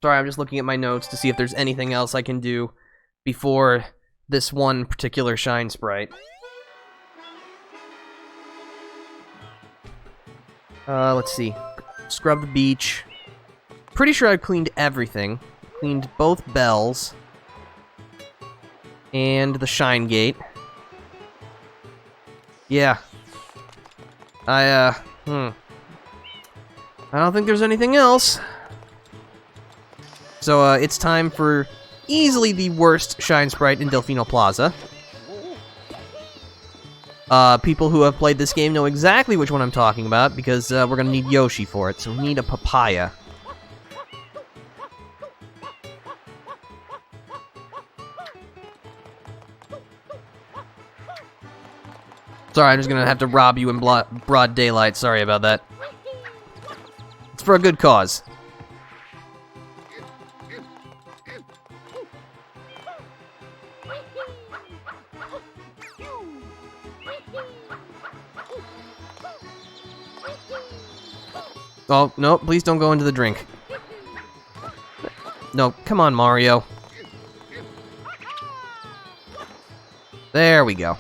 Sorry, I'm just looking at my notes to see if there's anything else I can do before this one particular Shine Sprite. Let's see. Scrub the beach. Pretty sure I've cleaned everything. Cleaned both bells. And the Shine Gate. Yeah. I don't think there's anything else. So, it's time for easily the worst Shine Sprite in Delfino Plaza. People who have played this game know exactly which one I'm talking about, because we're gonna need Yoshi for it, so we need a papaya. Sorry, I'm just gonna have to rob you in broad daylight, sorry about that. It's for a good cause. Oh, no, please don't go into the drink. No, come on, Mario. There we go.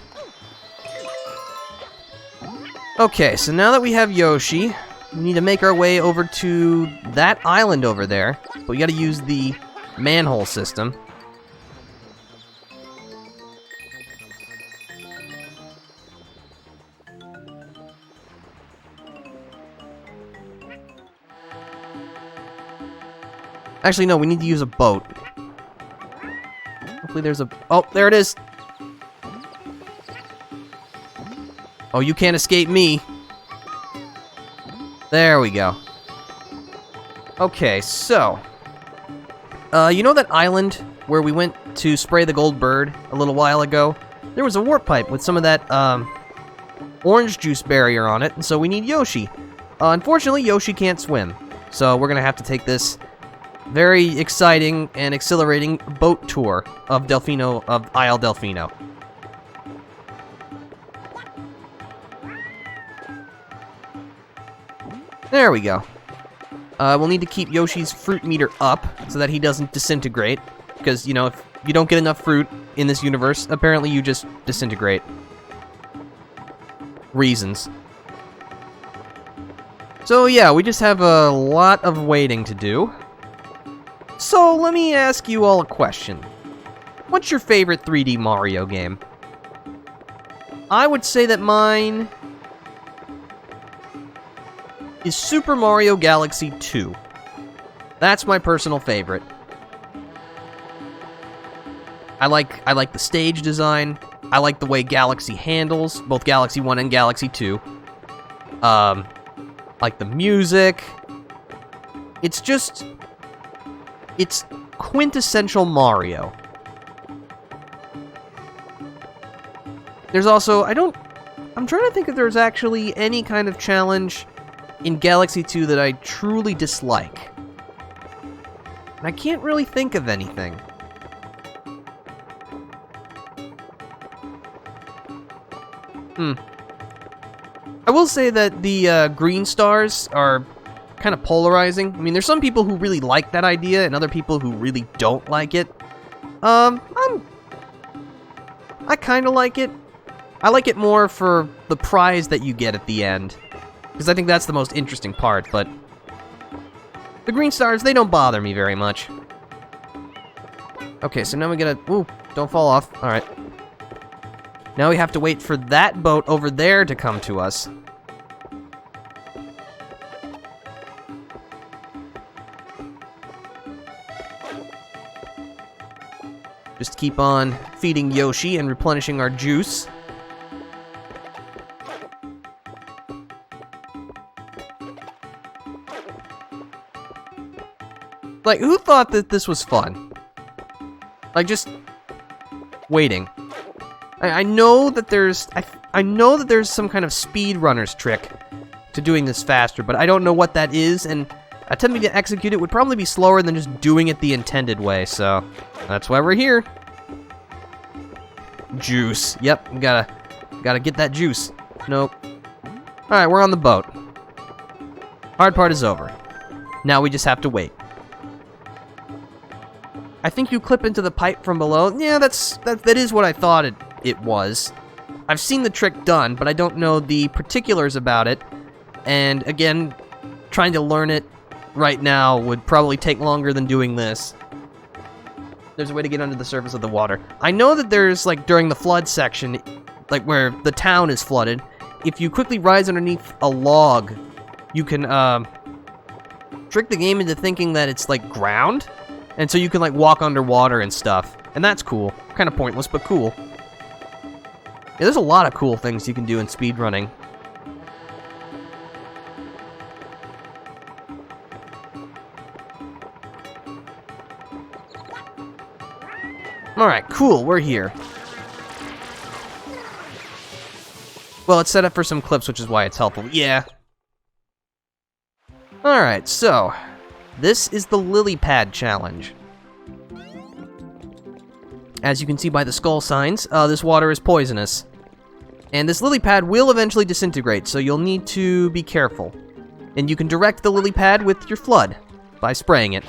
Okay, so now that we have Yoshi, we need to make our way over to that island over there. But we gotta use the manhole system. Actually, no, we need to use a boat. Hopefully there's a... Oh, there it is! Oh, you can't escape me. There we go. Okay, so... you know that island where we went to spray the gold bird a little while ago? There was a warp pipe with some of that, orange juice barrier on it, and so we need Yoshi. Unfortunately, Yoshi can't swim. So we're gonna have to take this very exciting and exhilarating boat tour of Isle Delfino. There we go. We'll need to keep Yoshi's fruit meter up so that he doesn't disintegrate. Because, you know, if you don't get enough fruit in this universe, apparently you just disintegrate. Reasons. So yeah, we just have a lot of waiting to do. So let me ask you all a question. What's your favorite 3D Mario game? I would say that mine is Super Mario Galaxy 2. That's my personal favorite. I like the stage design. I like the way Galaxy handles, both Galaxy 1 and Galaxy 2. Like the music. It's quintessential Mario. There's also, I'm trying to think if there's actually any kind of challenge in Galaxy 2 that I truly dislike. And I can't really think of anything. I will say that the green stars are kind of polarizing. I mean, there's some people who really like that idea and other people who really don't like it. I kind of like it. I like it more for the prize that you get at the end, because I think that's the most interesting part, but the green stars, they don't bother me very much. Okay, so now we gotta... Ooh, don't fall off. Alright. Now we have to wait for that boat over there to come to us. Just keep on feeding Yoshi and replenishing our juice. Like, who thought that this was fun? Like, just waiting. I know that there's I know that there's some kind of speedrunner's trick to doing this faster, but I don't know what that is, and attempting to execute it would probably be slower than just doing it the intended way, so that's why we're here. Juice. Yep, gotta get that juice. Nope. Alright, we're on the boat. Hard part is over. Now we just have to wait. I think you clip into the pipe from below. Yeah, that is what I thought it was. I've seen the trick done, but I don't know the particulars about it. And again, trying to learn it right now would probably take longer than doing this. There's a way to get under the surface of the water. I know that there's, like, during the flood section, like where the town is flooded, if you quickly rise underneath a log, you can trick the game into thinking that it's like ground. And so you can, like, walk underwater and stuff. And that's cool. Kind of pointless, but cool. Yeah, there's a lot of cool things you can do in speedrunning. Alright, cool, we're here. Well, it's set up for some clips, which is why it's helpful. Yeah. Alright, so this is the lily pad challenge. As you can see by the skull signs, this water is poisonous. And this lily pad will eventually disintegrate, so you'll need to be careful. And you can direct the lily pad with your flood by spraying it.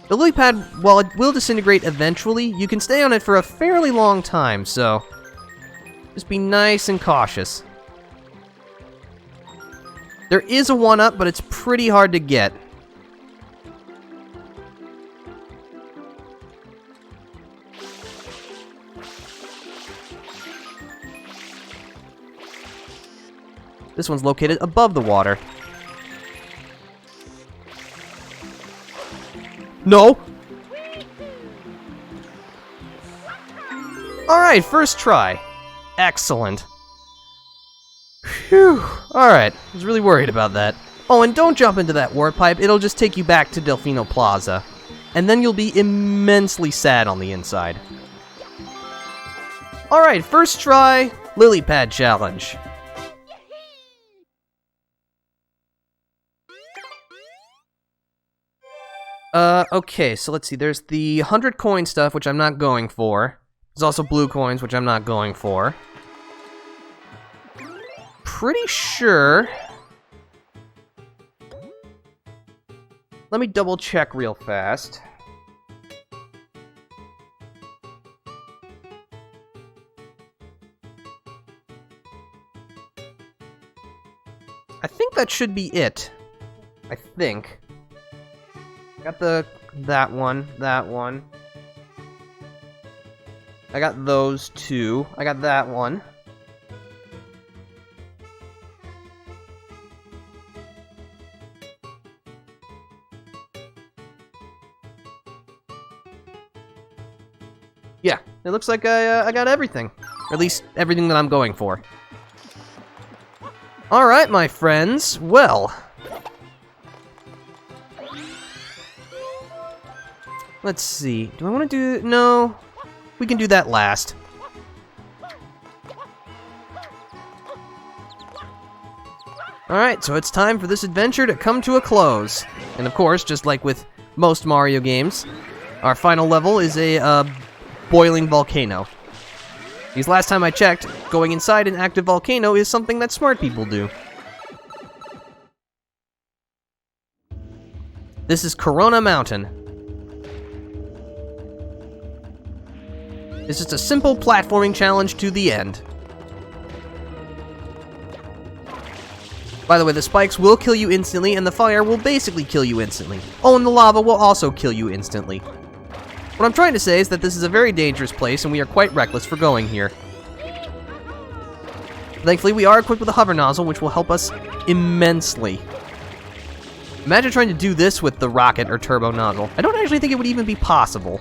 The lily pad, while it will disintegrate eventually, you can stay on it for a fairly long time, so just be nice and cautious. There is a 1-up, but it's pretty hard to get. This one's located above the water. No! Alright, first try. Excellent. Phew. Alright, I was really worried about that. Oh, and don't jump into that warp pipe, it'll just take you back to Delfino Plaza. And then you'll be immensely sad on the inside. Alright, first try, lily pad challenge. Okay, so let's see, there's the 100 coin stuff, which I'm not going for. There's also blue coins, which I'm not going for. Pretty sure... Let me double check real fast. I think that should be it. I think. Got that one. I got those two. I got that one. Yeah, it looks like I got everything. Or at least everything that I'm going for. Alright, my friends. Well... let's see. Do I want to do... no. We can do that last. Alright, so it's time for this adventure to come to a close. And of course, just like with most Mario games, our final level is a boiling volcano. Because last time I checked, going inside an active volcano is something that smart people do. This is Corona Mountain. It's just a simple platforming challenge to the end. By the way, the spikes will kill you instantly, and the fire will basically kill you instantly. Oh, and the lava will also kill you instantly. What I'm trying to say is that this is a very dangerous place, and we are quite reckless for going here. Thankfully, we are equipped with a hover nozzle, which will help us immensely. Imagine trying to do this with the rocket or turbo nozzle. I don't actually think it would even be possible.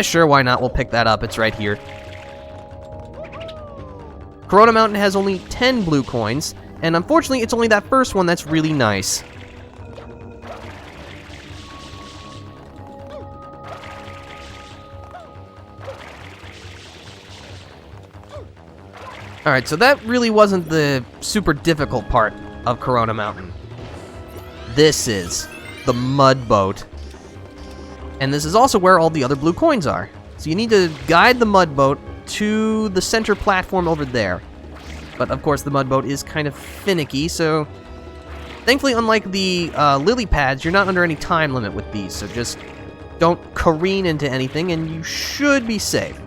Sure, why not? We'll pick that up. It's right here. Corona Mountain has only 10 blue coins, and unfortunately, it's only that first one that's really nice. Alright, so that really wasn't the super difficult part of Corona Mountain. This is the mud boat. And this is also where all the other blue coins are. So you need to guide the mud boat to the center platform over there. But of course the mud boat is kind of finicky, so... Thankfully, unlike the lily pads, you're not under any time limit with these, so just don't careen into anything and you should be safe.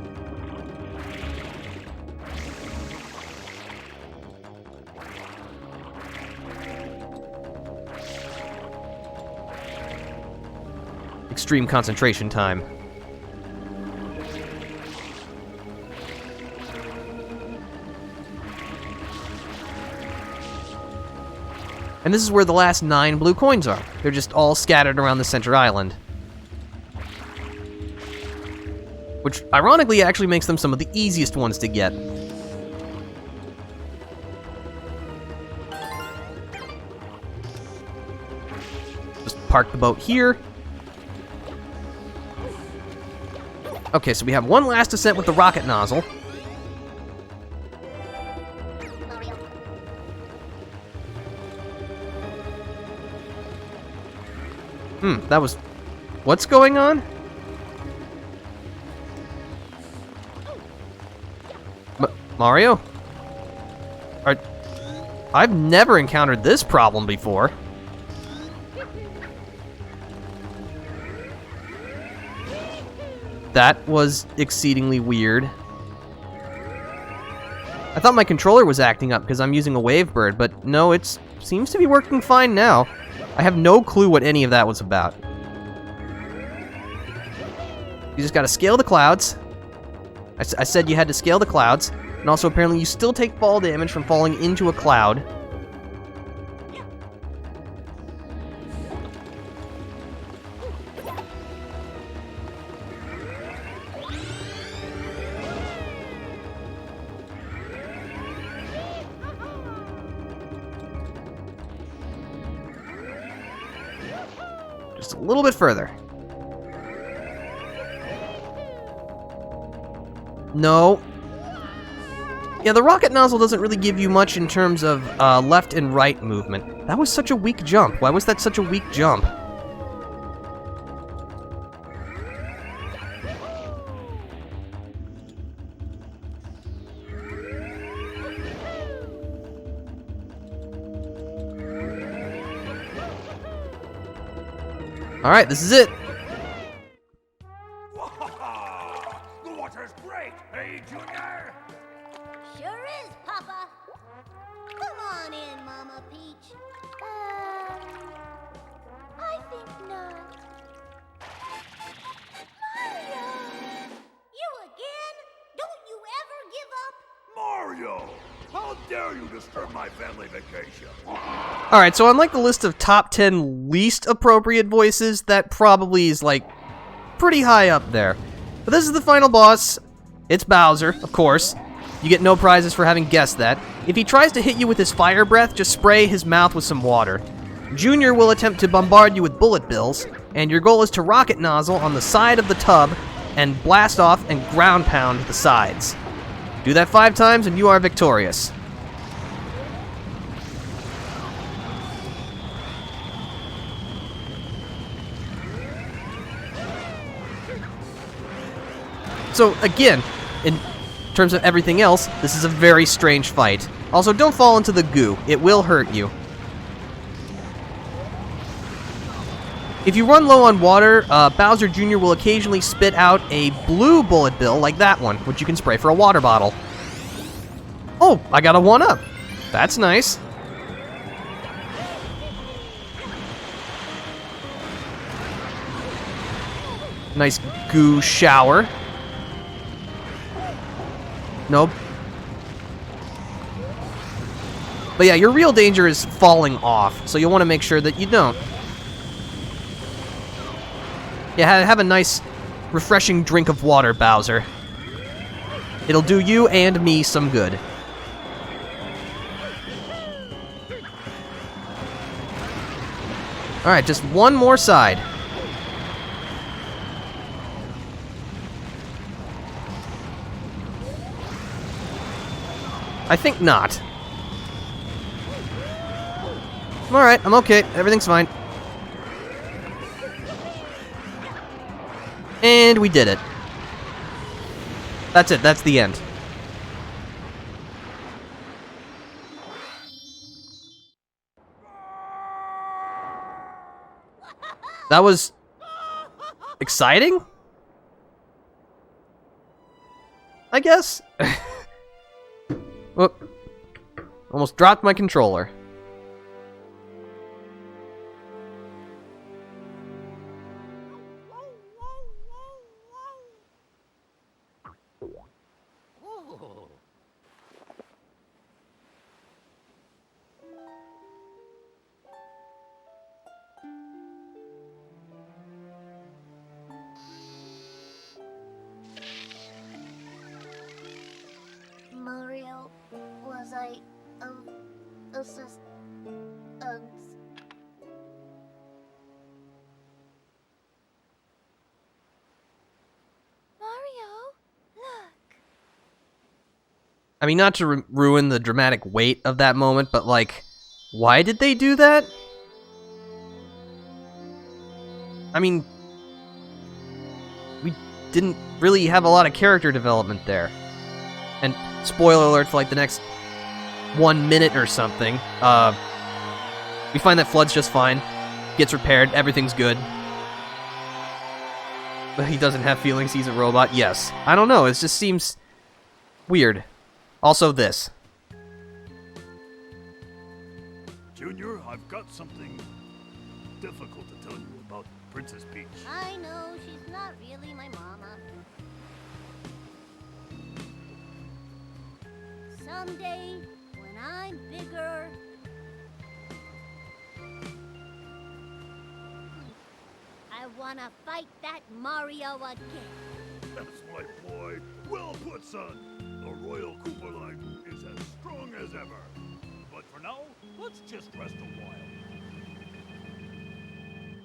Extreme concentration time. And this is where the last 9 blue coins are. They're just all scattered around the center island. Which, ironically, actually makes them some of the easiest ones to get. Just park the boat here. Okay, so we have one last ascent with the rocket nozzle. That was... What's going on? Mario? I've never encountered this problem before. That was exceedingly weird. I thought my controller was acting up because I'm using a Wavebird, but no, it seems to be working fine now. I have no clue what any of that was about. You just gotta scale the clouds. I said you had to scale the clouds, and also apparently you still take fall damage from falling into a cloud. Just a little bit further. No. Yeah, the rocket nozzle doesn't really give you much in terms of left and right movement. That was such a weak jump. Why was that such a weak jump? Alright, this is it. The water's great, hey, Junior? Sure is, Papa. Come on in, Mama Peach. I think not. Mario! You again? Don't you ever give up? Mario! How dare you disturb my family vacation? Alright, so unlike the list of top 10 least appropriate voices, that probably is, like, pretty high up there. But this is the final boss. It's Bowser, of course. You get no prizes for having guessed that. If he tries to hit you with his fire breath, just spray his mouth with some water. Junior will attempt to bombard you with bullet bills, and your goal is to rocket nozzle on the side of the tub and blast off and ground pound the sides. Do that 5 times and you are victorious. So, again, in terms of everything else, this is a very strange fight. Also, don't fall into the goo. It will hurt you. If you run low on water, Bowser Jr. will occasionally spit out a blue bullet bill like that one, which you can spray for a water bottle. Oh, I got a 1-up. That's nice. Nice goo shower. Nope. But yeah, your real danger is falling off, so you'll want to make sure that you don't. Yeah, have a nice, refreshing drink of water, Bowser. It'll do you and me some good. Alright, just one more side. I think not. Alright, I'm okay. Everything's fine. And we did it. That's it. That's the end. That was exciting? I guess. Whoop. Almost dropped my controller. Mario, was I assist Mario, look. I mean, not to ruin the dramatic weight of that moment, but like, why did they do that? I mean, we didn't really have a lot of character development there. And spoiler alert for like the next 1 minute or something. We find that Flood's just fine. Gets repaired, everything's good. But he doesn't have feelings, he's a robot. Yes. I don't know, it just seems weird. Also this. Junior, I've got something difficult to tell you about Princess Peach. I know, she's not really my mama. Someday, when I'm bigger, I wanna fight that Mario again. That's my boy. Well put, son. The Royal Koopa line is as strong as ever. But for now, let's just rest a while.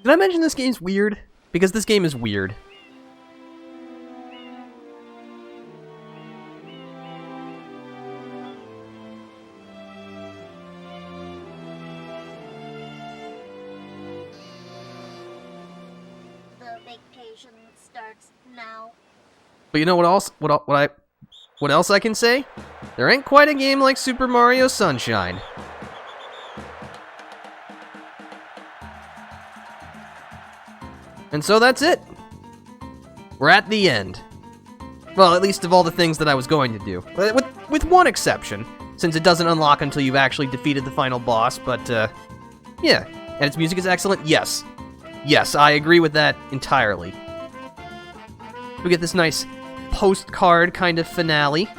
Did I mention this game's weird? Because this game is weird. The vacation starts now. But you know what else? What else I can say? There ain't quite a game like Super Mario Sunshine. And so that's it. We're at the end. Well, at least of all the things that I was going to do. With one exception, since it doesn't unlock until you've actually defeated the final boss, but, yeah. And its music is excellent? Yes. Yes, I agree with that entirely. We get this nice postcard kind of finale.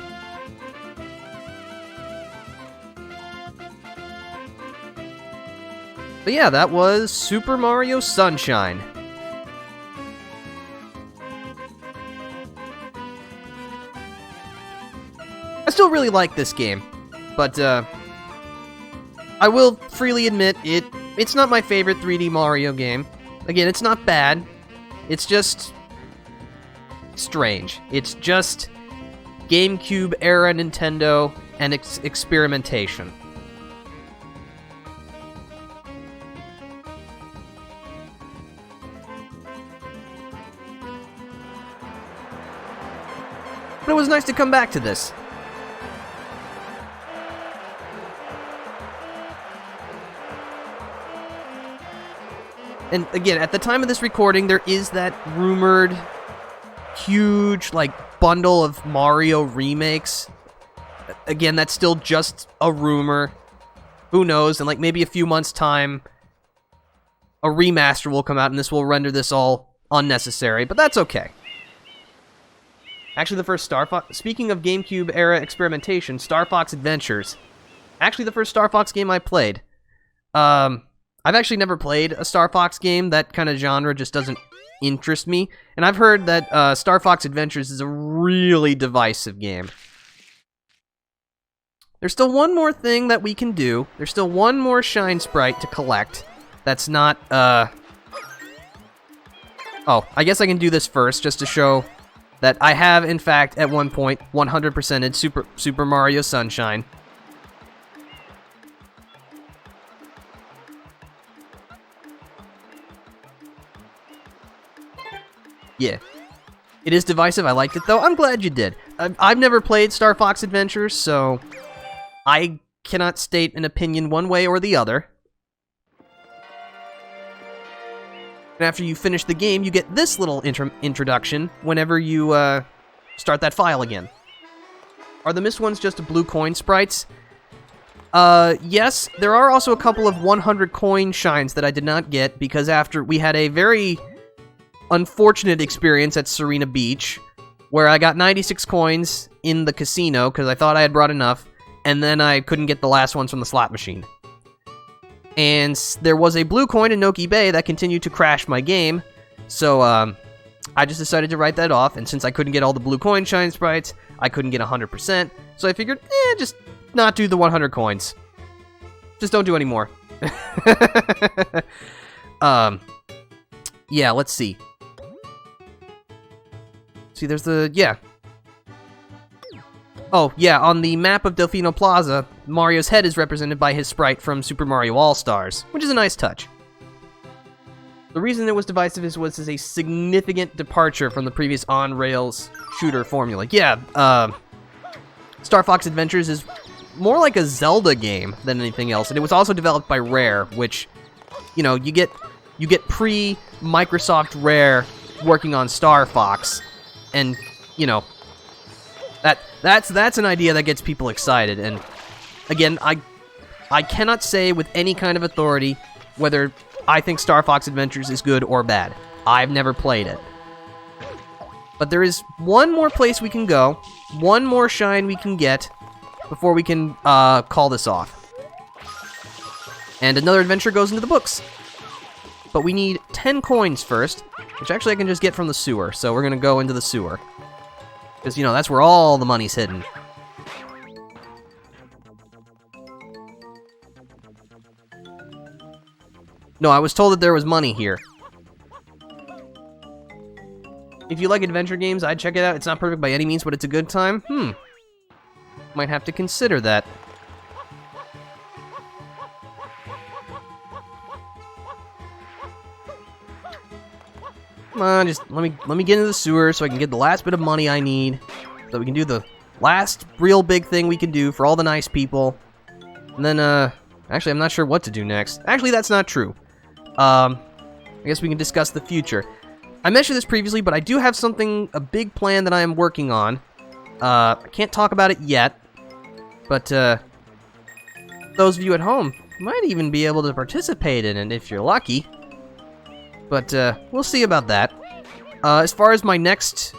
But yeah, that was Super Mario Sunshine. I still really like this game, but I will freely admit it's not my favorite 3D Mario game. Again, it's not bad. It's just strange. It's just GameCube era Nintendo and experimentation. But it was nice to come back to this. And again, at the time of this recording, there is that rumored huge, like, bundle of Mario remakes. Again, that's still just a rumor. Who knows? In, like, maybe a few months' time, a remaster will come out, and this will render this all unnecessary, but that's okay. Actually, the first Star Fox... Speaking of GameCube-era experimentation, Star Fox Adventures actually the first Star Fox game I played. I've actually never played a Star Fox game. That kind of genre just doesn't interest me. And I've heard that Star Fox Adventures is a really divisive game. There's still one more thing that we can do. There's still one more Shine Sprite to collect. That's not, Oh, I guess I can do this first, just to show that I have, in fact, at one point, 100%ed Super Mario Sunshine. Yeah. It is divisive, I liked it though. I'm glad you did. I've never played Star Fox Adventures, so I cannot state an opinion one way or the other. And after you finish the game, you get this little introduction whenever you start that file again. Are the missed ones just blue coin sprites? Yes, there are also a couple of 100 coin shines that I did not get because after we had a very unfortunate experience at Serena Beach where I got 96 coins in the casino because I thought I had brought enough, and then I couldn't get the last ones from the slot machine. And there was a blue coin in Noki Bay that continued to crash my game, so I just decided to write that off, and since I couldn't get all the blue coin shine sprites, I couldn't get 100%, so I figured, just not do the 100 coins. Just don't do any more. Yeah, let's see. See, there's the, yeah. Oh, yeah, on the map of Delfino Plaza, Mario's head is represented by his sprite from Super Mario All-Stars, which is a nice touch. The reason it was divisive is was a significant departure from the previous on-rails shooter formula. Yeah, Star Fox Adventures is more like a Zelda game than anything else, and it was also developed by Rare, which, you know, you get pre-Microsoft Rare working on Star Fox, and, you know, That's an idea that gets people excited, and again, I cannot say with any kind of authority whether I think Star Fox Adventures is good or bad. I've never played it. But there is one more place we can go, one more shine we can get before we can call this off. And another adventure goes into the books. But we need 10 coins first, which actually I can just get from the sewer, so we're going to go into the sewer. Because, you know, that's where all the money's hidden. No, I was told that there was money here. If you like adventure games, I'd check it out. It's not perfect by any means, but it's a good time. Might have to consider that. Come on, just let me get into the sewer so I can get the last bit of money I need, so we can do the last real big thing we can do for all the nice people. And then, actually, I'm not sure what to do next. Actually, that's not true. I guess we can discuss the future. I mentioned this previously, but I do have a big plan that I am working on. I can't talk about it yet, but, those of you at home might even be able to participate in it if you're lucky. But, we'll see about that. As far as my next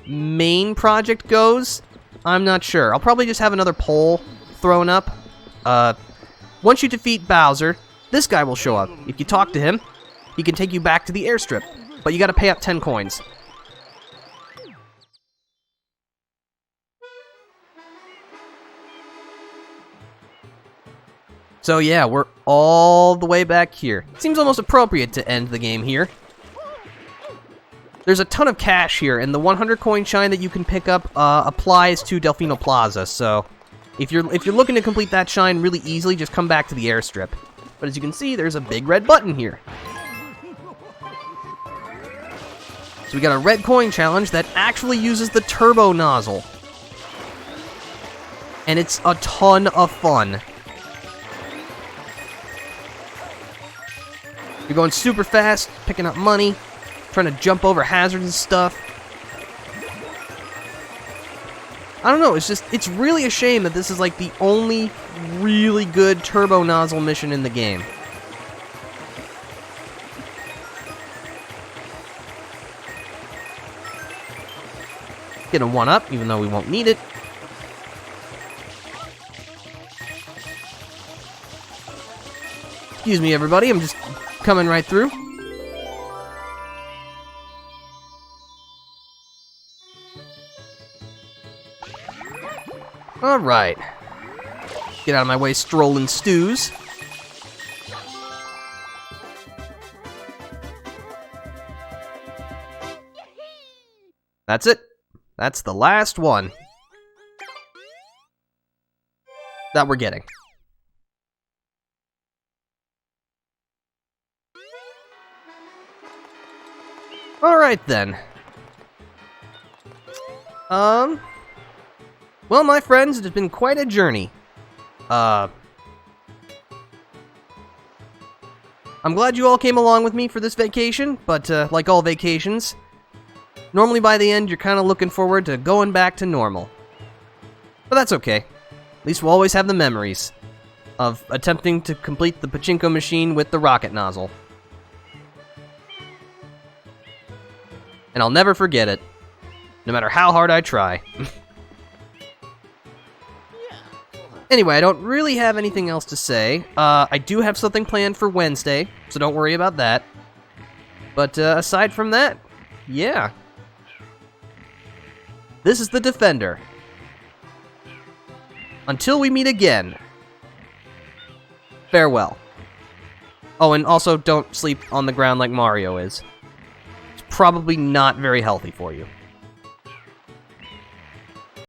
main project goes, I'm not sure. I'll probably just have another poll thrown up. Once you defeat Bowser, this guy will show up. If you talk to him, he can take you back to the airstrip. But you gotta pay up 10 coins. So yeah, we're all the way back here. Seems almost appropriate to end the game here. There's a ton of cash here, and the 100 coin shine that you can pick up applies to Delfino Plaza, so if you're looking to complete that shine really easily, just come back to the airstrip. But as you can see, there's a big red button here. So we got a red coin challenge that actually uses the turbo nozzle. And it's a ton of fun. You're going super fast, picking up money, trying to jump over hazards and stuff. I don't know, it's really a shame that this is like the only really good turbo nozzle mission in the game. Get a 1-up, even though we won't need it. Excuse me, everybody, I'm just coming right through. Alright. Get out of my way, strolling stews. That's it. That's the last one that we're getting. Alright then. Well, my friends, it has been quite a journey. I'm glad you all came along with me for this vacation, but like all vacations, normally by the end you're kind of looking forward to going back to normal. But that's okay. At least we'll always have the memories of attempting to complete the pachinko machine with the rocket nozzle. And I'll never forget it, no matter how hard I try. Anyway, I don't really have anything else to say. I do have something planned for Wednesday, so don't worry about that. But aside from that, yeah. This is the Defender. Until we meet again, farewell. Oh, and also don't sleep on the ground like Mario is. It's probably not very healthy for you.